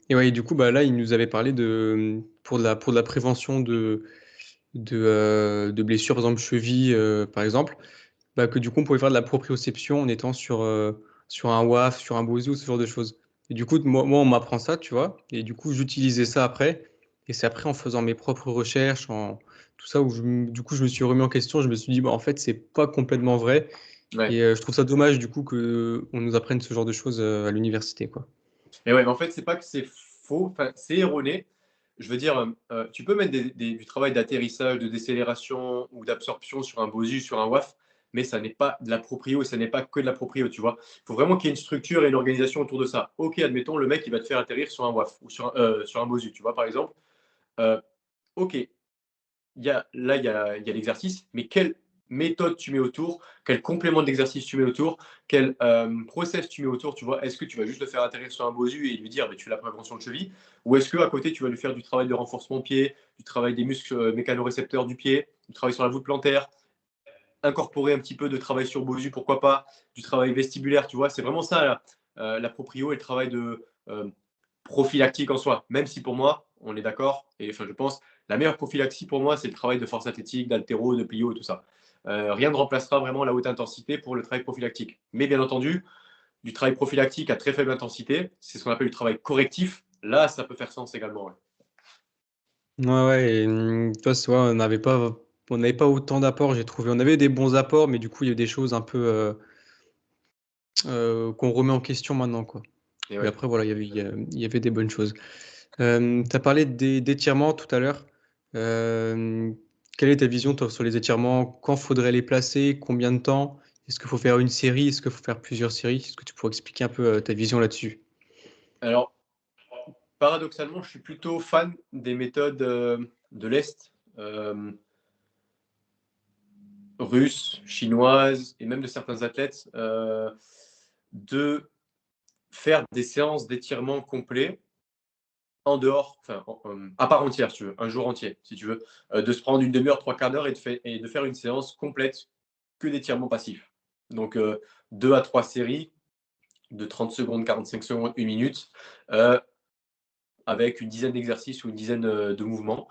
ouais, du coup, bah, là, il nous avait parlé pour de la prévention de blessures, par exemple cheville, par exemple, bah, que du coup, on pouvait faire de la proprioception en étant sur un WAF, sur un Bosu, ce genre de choses. Et du coup, moi on m'apprend ça, tu vois, et du coup, j'utilisais ça après. Et c'est après en faisant mes propres recherches, tout ça, où du coup, je me suis remis en question. Je me suis dit, bah, en fait, c'est pas complètement vrai. Ouais. Et je trouve ça dommage, du coup, qu'on nous apprenne ce genre de choses à l'université, quoi. Et ouais, mais en fait, c'est pas que c'est faux, enfin, c'est erroné. Je veux dire, tu peux mettre du travail d'atterrissage, de décélération ou d'absorption sur un bosu, sur un WAF, mais ça n'est pas de la proprio et ça n'est pas que de la proprio, tu vois. Il faut vraiment qu'il y ait une structure et une organisation autour de ça. Ok, admettons, le mec, il va te faire atterrir sur un WAF ou sur un bosu, tu vois, par exemple. Euh, ok, il y a l'exercice, mais quelle méthode tu mets autour, quel complément d'exercice tu mets autour, quel process tu mets autour, tu vois. Est-ce que tu vas juste le faire atterrir sur un bosu et lui dire, tu fais la prévention de cheville, ou est-ce qu'à côté, tu vas lui faire du travail de renforcement pied, du travail des muscles mécanorécepteurs du pied, du travail sur la voûte plantaire, incorporer un petit peu de travail sur bosu, pourquoi pas, du travail vestibulaire, tu vois. C'est vraiment ça, la proprio et le travail de prophylactique en soi. Même si pour moi, on est d'accord, et enfin, je pense, la meilleure prophylaxie pour moi, c'est le travail de force athlétique, d'haltéro, de plio et tout ça. Rien ne remplacera vraiment la haute intensité pour le travail prophylactique. Mais bien entendu, du travail prophylactique à très faible intensité, c'est ce qu'on appelle du travail correctif. Là, ça peut faire sens également. Ouais. Ouais, ouais, et tu vois, on n'avait pas autant d'apports, j'ai trouvé. On avait des bons apports, mais du coup, il y a des choses un peu qu'on remet en question maintenant, quoi. Et Mais ouais. après, voilà, il y avait des bonnes choses. Tu as parlé d'étirements tout à l'heure. Euh, Quelle est ta vision, toi, sur les étirements? Quand faudrait les placer? Combien de temps? Est-ce qu'il faut faire une série? Est-ce qu'il faut faire plusieurs séries? Est-ce que tu pourrais expliquer un peu ta vision là-dessus? Alors, paradoxalement, je suis plutôt fan des méthodes de l'Est, russes, chinoises, et même de certains athlètes, de faire des séances d'étirement complet en dehors, enfin, à part entière, si tu veux, un jour entier, si tu veux, de se prendre une demi-heure, trois quarts d'heure et de faire une séance complète que d'étirement passif. Donc, 2 à 3 séries de 30 secondes, 45 secondes, 1 minute, avec une dizaine d'exercices ou une dizaine de mouvements,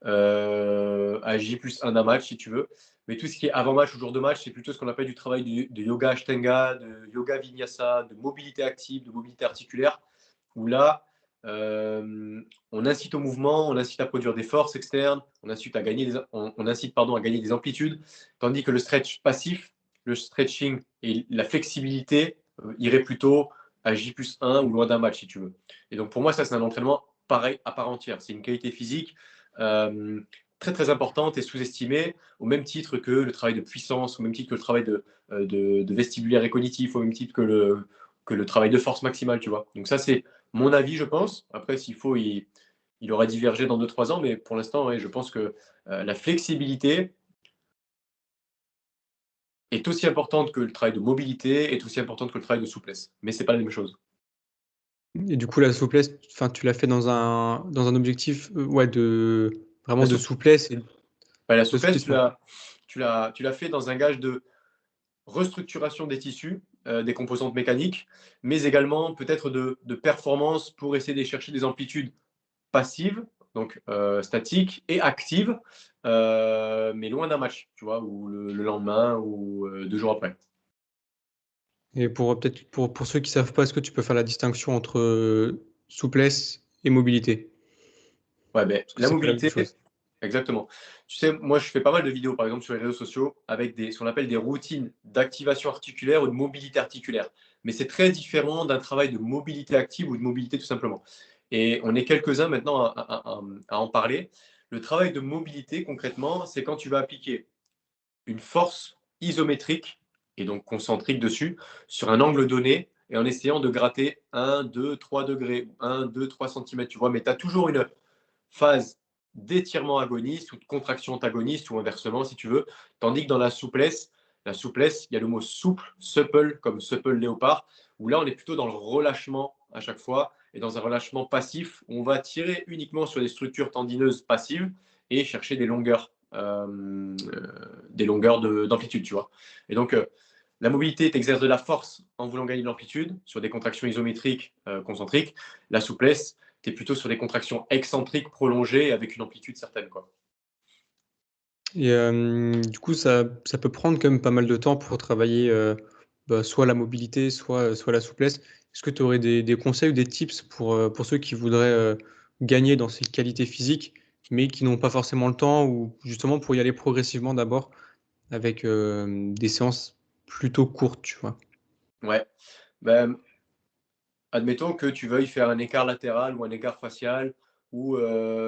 à J plus 1 à match, si tu veux. Mais tout ce qui est avant-match ou jour de match, c'est plutôt ce qu'on appelle du travail de yoga Ashtanga, de yoga Vinyasa, de mobilité active, de mobilité articulaire, où là, on incite au mouvement, on incite à produire des forces externes, on incite à gagner des amplitudes, tandis que le stretch passif, le stretching et la flexibilité irait plutôt à J+1 ou loin d'un match, si tu veux. Et donc, pour moi, ça, c'est un entraînement pareil à part entière. C'est une qualité physique très, très importante et sous-estimée, au même titre que le travail de puissance, au même titre que le travail de vestibulaire et cognitif, au même titre que le travail de force maximale, tu vois. Donc, ça, c'est mon avis, je pense. Après, s'il faut, il aura divergé dans 2-3 ans, mais pour l'instant, ouais, je pense que la flexibilité est aussi importante que le travail de mobilité, est aussi importante que le travail de souplesse. Mais c'est pas la même chose. Et du coup, la souplesse, enfin, tu l'as fait dans un objectif, ouais, La, vraiment de sou- souplesse et la de souplesse, souplesse. tu l'as fait dans un gage de restructuration des tissus, des composantes mécaniques, mais également peut-être de performance pour essayer de chercher des amplitudes passives, donc statiques, et actives, mais loin d'un match, tu vois, ou le lendemain ou 2 jours après. Et peut-être pour ceux qui savent pas, est-ce que tu peux faire la distinction entre souplesse et mobilité? Ouais, ben, Parce que la c'est pas la même mobilité, chose. exactement. Tu sais, moi, je fais pas mal de vidéos, par exemple, sur les réseaux sociaux, avec ce qu'on appelle des routines d'activation articulaire ou de mobilité articulaire. Mais c'est très différent d'un travail de mobilité active ou de mobilité tout simplement. Et on est quelques-uns maintenant à en parler. Le travail de mobilité, concrètement, c'est quand tu vas appliquer une force isométrique, et donc concentrique dessus, sur un angle donné, et en essayant de gratter 1, 2, 3 degrés, 1, 2, 3 centimètres, tu vois, mais tu as toujours une phase d'étirement agoniste ou de contraction antagoniste ou inversement si tu veux, tandis que dans la souplesse, il y a le mot souple, supple comme supple léopard, où là on est plutôt dans le relâchement à chaque fois et dans un relâchement passif où on va tirer uniquement sur des structures tendineuses passives et chercher des longueurs d'amplitude, tu vois. Et donc la mobilité, tu exerces de la force en voulant gagner de l'amplitude sur des contractions isométriques concentriques. La souplesse, tu es plutôt sur des contractions excentriques prolongées avec une amplitude certaine, quoi. Et du coup, ça peut prendre quand même pas mal de temps pour travailler, soit la mobilité, soit la souplesse. Est-ce que tu aurais des conseils ou des tips pour ceux qui voudraient, gagner dans ces qualités physiques, mais qui n'ont pas forcément le temps ou justement pour y aller progressivement d'abord avec, des séances plutôt courtes, tu vois? Ouais. Ben, admettons que tu veuilles faire un écart latéral ou un écart facial ou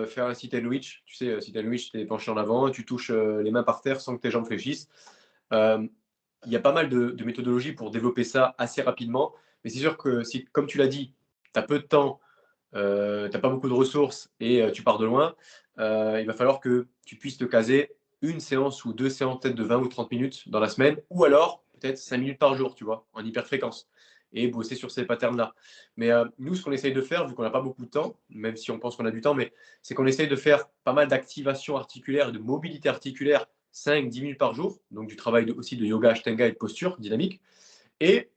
faire un sit and reach. Tu sais, sit and reach, tu es penché en avant, tu touches les mains par terre sans que tes jambes fléchissent. Euh, il y a pas mal de méthodologies pour développer ça assez rapidement. Mais c'est sûr que si, comme tu l'as dit, tu as peu de temps, tu n'as pas beaucoup de ressources et tu pars de loin, il va falloir que tu puisses te caser une séance ou 2 séances peut-être de 20 ou 30 minutes dans la semaine, ou alors peut-être 5 minutes par jour, tu vois, en hyperfréquence, et bosser sur ces patterns-là. Mais nous, ce qu'on essaye de faire, vu qu'on n'a pas beaucoup de temps, même si on pense qu'on a du temps, mais c'est qu'on essaye de faire pas mal d'activation articulaire et de mobilité articulaire 5-10 minutes par jour, donc du travail aussi de yoga, ashtanga et de posture dynamique, et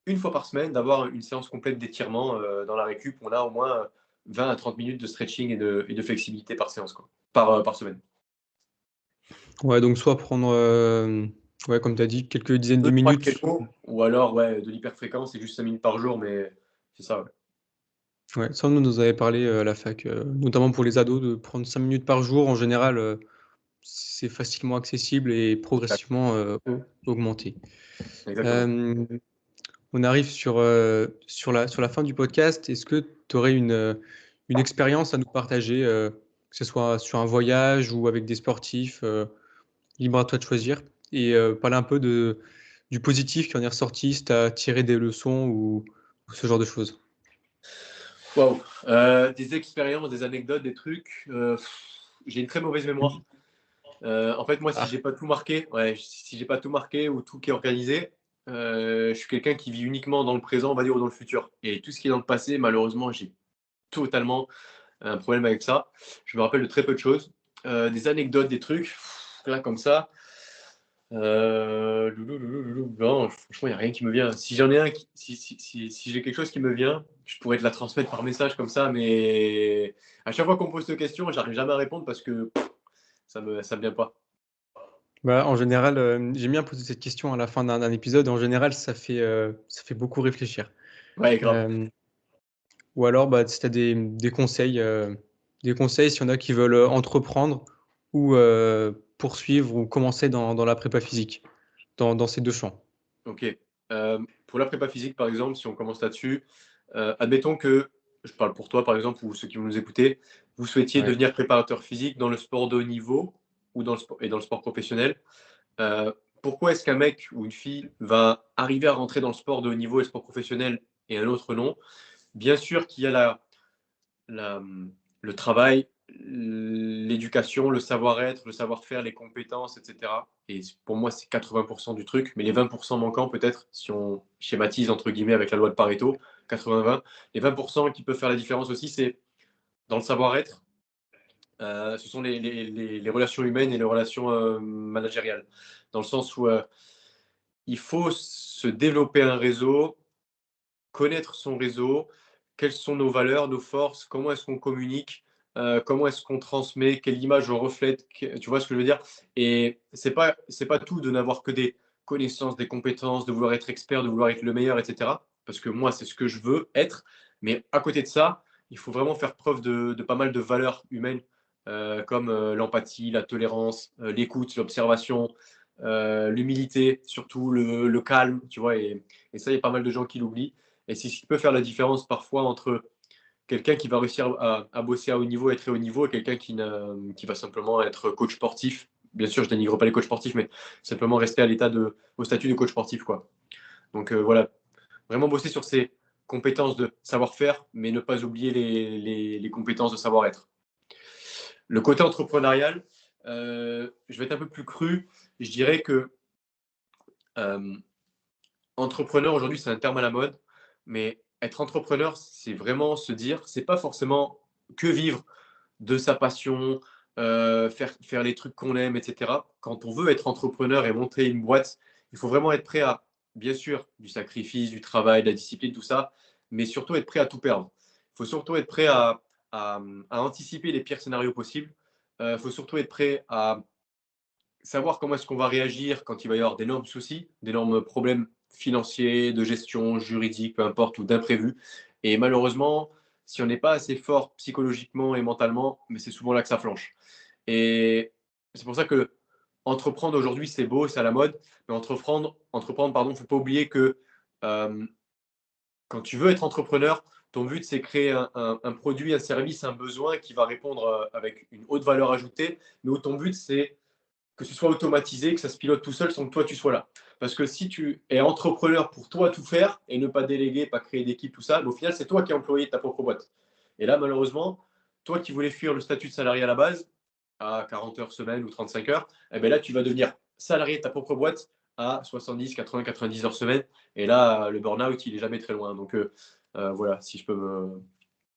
une fois par semaine, d'avoir une séance complète d'étirement dans la récup. On a au moins 20 à 30 minutes de stretching et de flexibilité par séance, quoi, par semaine. Ouais, donc soit prendre, ouais, comme tu as dit, quelques dizaines de 2-3 minutes. créneaux, ou alors ouais, de l'hyperfréquence, c'est juste 5 minutes par jour, mais c'est ça. Ouais. Ouais, ça, on nous avait parlé, à la fac, notamment pour les ados, de prendre 5 minutes par jour. En général, c'est facilement accessible et Exact. progressivement, augmenté. Exactement. Hem, on arrive sur la fin du podcast. Est-ce que tu aurais une expérience à nous partager, que ce soit sur un voyage ou avec des sportifs, libre à toi de choisir et parler un peu du positif qui en est ressorti, si tu as tiré des leçons ou ce genre de choses? Waouh. Des expériences, des anecdotes, des trucs. J'ai une très mauvaise mémoire. En fait, moi, si Ah, j'ai pas tout marqué, ouais, si j'ai pas tout marqué ou tout qui est organisé, je suis quelqu'un qui vit uniquement dans le présent, on va dire, ou dans le futur. Et tout ce qui est dans le passé, malheureusement, j'ai totalement un problème avec ça. Je me rappelle de très peu de choses. Des anecdotes, des trucs, là, comme ça. Non, franchement, il n'y a rien qui me vient. Si j'en ai un, si j'ai quelque chose qui me vient, je pourrais te la transmettre par message comme ça, mais à chaque fois qu'on me pose cette question, j'arrive jamais à répondre parce que ça me vient pas. bah, en général, j'aime bien poser cette question à la fin d'un épisode. En général, ça fait beaucoup réfléchir. Ouais, grave. Hem, ou alors, bah, si tu as des conseils s'il y en a qui veulent, entreprendre ou poursuivre ou commencer dans la prépa physique, dans ces 2 champs. Ok. Pour la prépa physique, par exemple, si on commence là-dessus, admettons que, je parle pour toi, par exemple, ou ceux qui vont nous écouter, vous souhaitiez Ouais. devenir préparateur physique dans le sport de haut niveau ou dans le sport professionnel. Euh, Pourquoi est-ce qu'un mec ou une fille va arriver à rentrer dans le sport de haut niveau et le sport professionnel et un autre non? Bien sûr qu'il y a la, le travail, l'éducation, le savoir-être, le savoir-faire, les compétences, etc. Et pour moi, c'est 80% du truc, mais les 20% manquants, peut-être, si on schématise entre guillemets avec la loi de Pareto, 80-20, les 20% qui peuvent faire la différence aussi, c'est dans le savoir-être, ce sont les relations humaines et les relations managériales. Dans le sens où il faut se développer un réseau, connaître son réseau, quelles sont nos valeurs, nos forces, comment est-ce qu'on communique, comment est-ce qu'on transmet, quelle image on reflète, tu vois ce que je veux dire? Et c'est pas tout de n'avoir que des connaissances, des compétences, de vouloir être expert, de vouloir être le meilleur, etc. Parce que moi, c'est ce que je veux être. Mais à côté de ça, il faut vraiment faire preuve de pas mal de valeurs humaines, comme l'empathie, la tolérance, l'écoute, l'observation, l'humilité, surtout le calme, tu vois. Et ça, il y a pas mal de gens qui l'oublient. Et c'est ce qui peut faire la différence parfois entre quelqu'un qui va réussir à bosser à haut niveau, être très haut niveau, et quelqu'un qui va simplement être coach sportif. Bien sûr, je dénigre pas les coachs sportifs, mais simplement rester à au statut de coach sportif, quoi. Donc voilà, vraiment bosser sur ses compétences de savoir-faire, mais ne pas oublier les compétences de savoir-être. Le côté entrepreneurial, je vais être un peu plus cru. Je dirais que euh, entrepreneur aujourd'hui, c'est un terme à la mode, mais être entrepreneur, c'est vraiment se dire, c'est pas forcément que vivre de sa passion, faire les trucs qu'on aime, etc. Quand on veut être entrepreneur et monter une boîte, il faut vraiment être prêt à, bien sûr, du sacrifice, du travail, de la discipline, tout ça, mais surtout être prêt à tout perdre. Il faut surtout être prêt à anticiper les pires scénarios possibles. Il faut surtout être prêt à savoir comment est-ce qu'on va réagir quand il va y avoir d'énormes soucis, d'énormes problèmes financiers, de gestion, juridique, peu importe, ou d'imprévus. Et malheureusement, si on n'est pas assez fort psychologiquement et mentalement, mais c'est souvent là que ça flanche. Et c'est pour ça que entreprendre aujourd'hui, c'est beau, c'est à la mode, mais entreprendre, pardon, faut pas oublier que euh, quand tu veux être entrepreneur, ton but, c'est créer un produit, un service, un besoin qui va répondre avec une haute valeur ajoutée, mais où ton but, c'est que ce soit automatisé, que ça se pilote tout seul sans que toi tu sois là. Parce que si tu es entrepreneur pour toi tout faire et ne pas déléguer, pas créer d'équipe, tout ça, mais au final, c'est toi qui es employé de ta propre boîte. Et là, malheureusement, toi qui voulais fuir le statut de salarié à la base, à 40 heures semaine ou 35 heures, eh bien là, tu vas devenir salarié de ta propre boîte à 70, 80, 90 heures semaine. Et là, le burn-out, il est jamais très loin. Donc voilà, si je peux me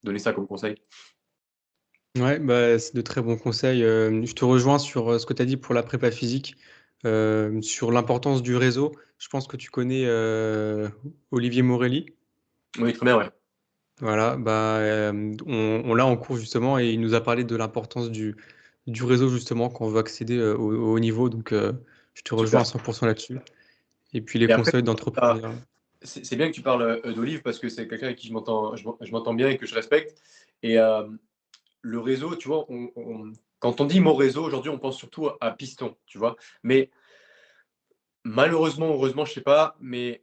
donner ça comme conseil. Ouais, bah, c'est de très bons conseils. Je te rejoins sur ce que tu as dit pour la prépa physique, sur l'importance du réseau. Je pense que tu connais Olivier Morelli. Oui, très bien, ouais. Voilà, bah, on l'a en cours justement et il nous a parlé de l'importance du réseau justement quand on veut accéder au haut niveau. Donc, je te rejoins à Super. 100% là-dessus. Et puis les Et après, conseils d'entrepreneuriat. c'est bien que tu parles d'Olive parce que c'est quelqu'un avec qui je m'entends bien et que je respecte. Et le réseau, tu vois, quand on dit mon réseau, aujourd'hui, on pense surtout à piston, tu vois. Mais malheureusement, heureusement, je sais pas, mais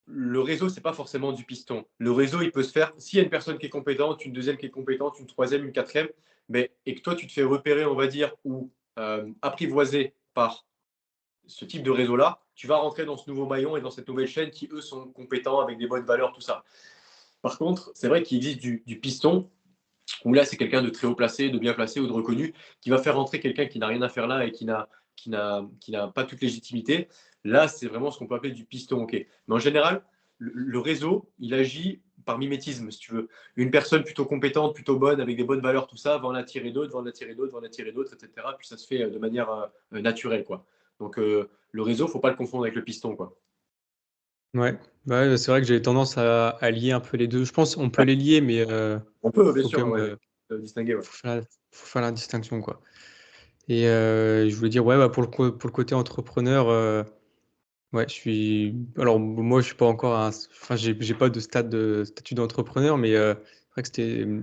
le réseau, c'est pas forcément du piston. Le réseau, il peut se faire, s'il y a une personne qui est compétente, une deuxième qui est compétente, une troisième, une quatrième, mais, et que toi, tu te fais repérer, on va dire, ou apprivoiser par ce type de réseau-là, tu vas rentrer dans ce nouveau maillon et dans cette nouvelle chaîne qui, eux, sont compétents avec des bonnes valeurs, tout ça. Par contre, c'est vrai qu'il existe du piston, où là, c'est quelqu'un de très haut placé, de bien placé ou de reconnu, qui va faire rentrer quelqu'un qui n'a rien à faire là et qui n'a pas toute légitimité. Là, c'est vraiment ce qu'on peut appeler du piston. Ok. Mais en général, le réseau, il agit par mimétisme, si tu veux. Une personne plutôt compétente, plutôt bonne, avec des bonnes valeurs, tout ça, va en attirer d'autres, va en attirer d'autres, va en attirer d'autres, etc. Puis ça se fait de manière naturelle, quoi. Donc, le réseau, il ne faut pas le confondre avec le piston, quoi. Ouais, ouais, c'est vrai que j'ai tendance à lier un peu les deux. Je pense qu'on peut les lier, mais On peut, bien faut quand sûr, même ouais, distinguer. Ouais. faut faire la distinction, quoi. Et je voulais dire, ouais, bah, pour le côté entrepreneur, ouais, je suis. Alors, moi, je suis pas encore enfin, j'ai pas de statut d'entrepreneur, mais c'est vrai que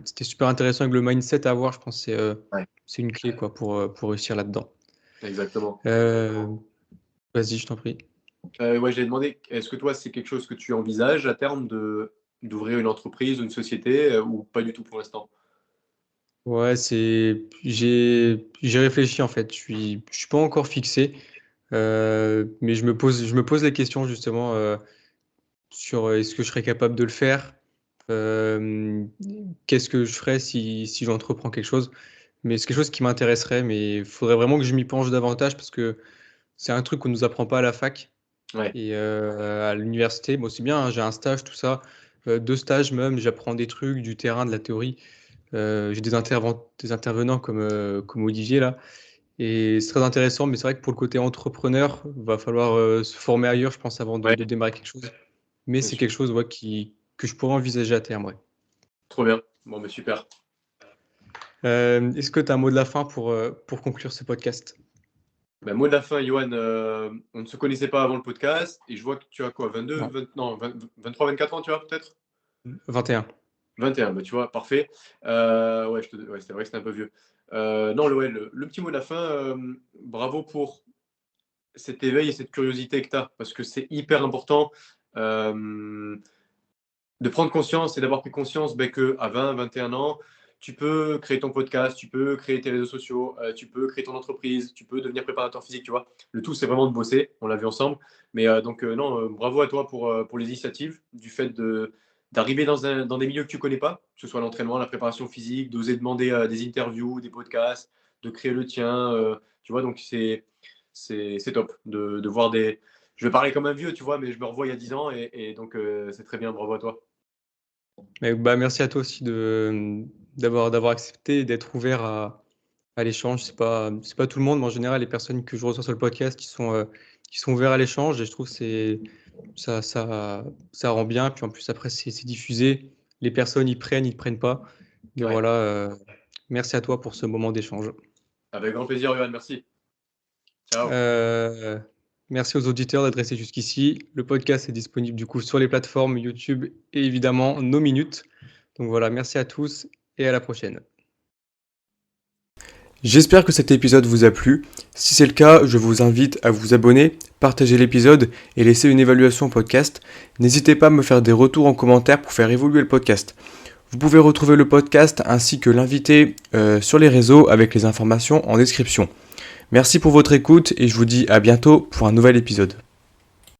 c'était super intéressant avec le mindset à avoir. Je pense que Ouais, c'est une clé, quoi, pour réussir là-dedans. exactement. Euh, Vas-y, je t'en prie. Ouais, j'allais demander, est-ce que toi, c'est quelque chose que tu envisages à terme d'ouvrir une entreprise ou une société ou pas du tout pour l'instant? Ouais, j'ai réfléchi en fait. Je suis pas encore fixé, mais je me pose les questions justement sur est-ce que je serais capable de le faire? Euh, Qu'est-ce que je ferais si j'entreprends quelque chose? Mais c'est quelque chose qui m'intéresserait, mais il faudrait vraiment que je m'y penche davantage parce que c'est un truc qu'on nous apprend pas à la fac Ouais, et à l'université. Moi, c'est bien, hein, j'ai un stage, tout ça, 2 stages même, j'apprends des trucs, du terrain, de la théorie. J'ai des intervenants comme Olivier là et c'est très intéressant, mais c'est vrai que pour le côté entrepreneur, va falloir, se former ailleurs, je pense, avant de ouais, de démarrer quelque chose. Mais bien c'est sûr. quelque chose, ouais, que je pourrais envisager à terme, ouais. Trop bien. Bon, mais super. Est-ce que tu as un mot de la fin pour conclure ce podcast? Bah, mot de la fin, Johan, on ne se connaissait pas avant le podcast et je vois que tu as quoi, 22, Non, 20, non, 20 23, 24 ans, tu vois, peut-être? 21. 21, bah, tu vois, parfait. Ouais, ouais, c'est vrai que c'était un peu vieux. Non, ouais, le petit mot de la fin, bravo pour cet éveil et cette curiosité que tu as, parce que c'est hyper important euh, de prendre conscience et d'avoir pris conscience qu'à 20, 21 ans, tu peux créer ton podcast, tu peux créer tes réseaux sociaux, tu peux créer ton entreprise, tu peux devenir préparateur physique, tu vois. Le tout, c'est vraiment de bosser, on l'a vu ensemble. Mais non, bravo à toi pour les initiatives, du fait d'arriver dans des milieux que tu connais pas, que ce soit l'entraînement, la préparation physique, d'oser demander des interviews, des podcasts, de créer le tien, tu vois. Donc, c'est top de voir des. Je vais parler comme un vieux, tu vois, mais je me revois il y a 10 ans et donc c'est très bien, bravo à toi. Mais, bah, merci à toi aussi d'avoir accepté et d'être ouvert à l'échange. C'est pas tout le monde, mais en général, les personnes que je reçois sur le podcast qui sont ouverts à l'échange et je trouve que ça rend bien. Puis en plus, après, c'est diffusé. Les personnes, ils prennent pas. Mais Ouais. voilà, merci à toi pour ce moment d'échange. Avec grand plaisir, Johan, merci. Ciao. Euh, Merci aux auditeurs d'être restés jusqu'ici. Le podcast est disponible du coup sur les plateformes YouTube et évidemment nos minutes. Donc voilà, merci à tous et à la prochaine. J'espère que cet épisode vous a plu. Si c'est le cas, je vous invite à vous abonner, partager l'épisode et laisser une évaluation au podcast. N'hésitez pas à me faire des retours en commentaire pour faire évoluer le podcast. Vous pouvez retrouver le podcast ainsi que l'invité sur les réseaux avec les informations en description. Merci pour votre écoute et je vous dis à bientôt pour un nouvel épisode.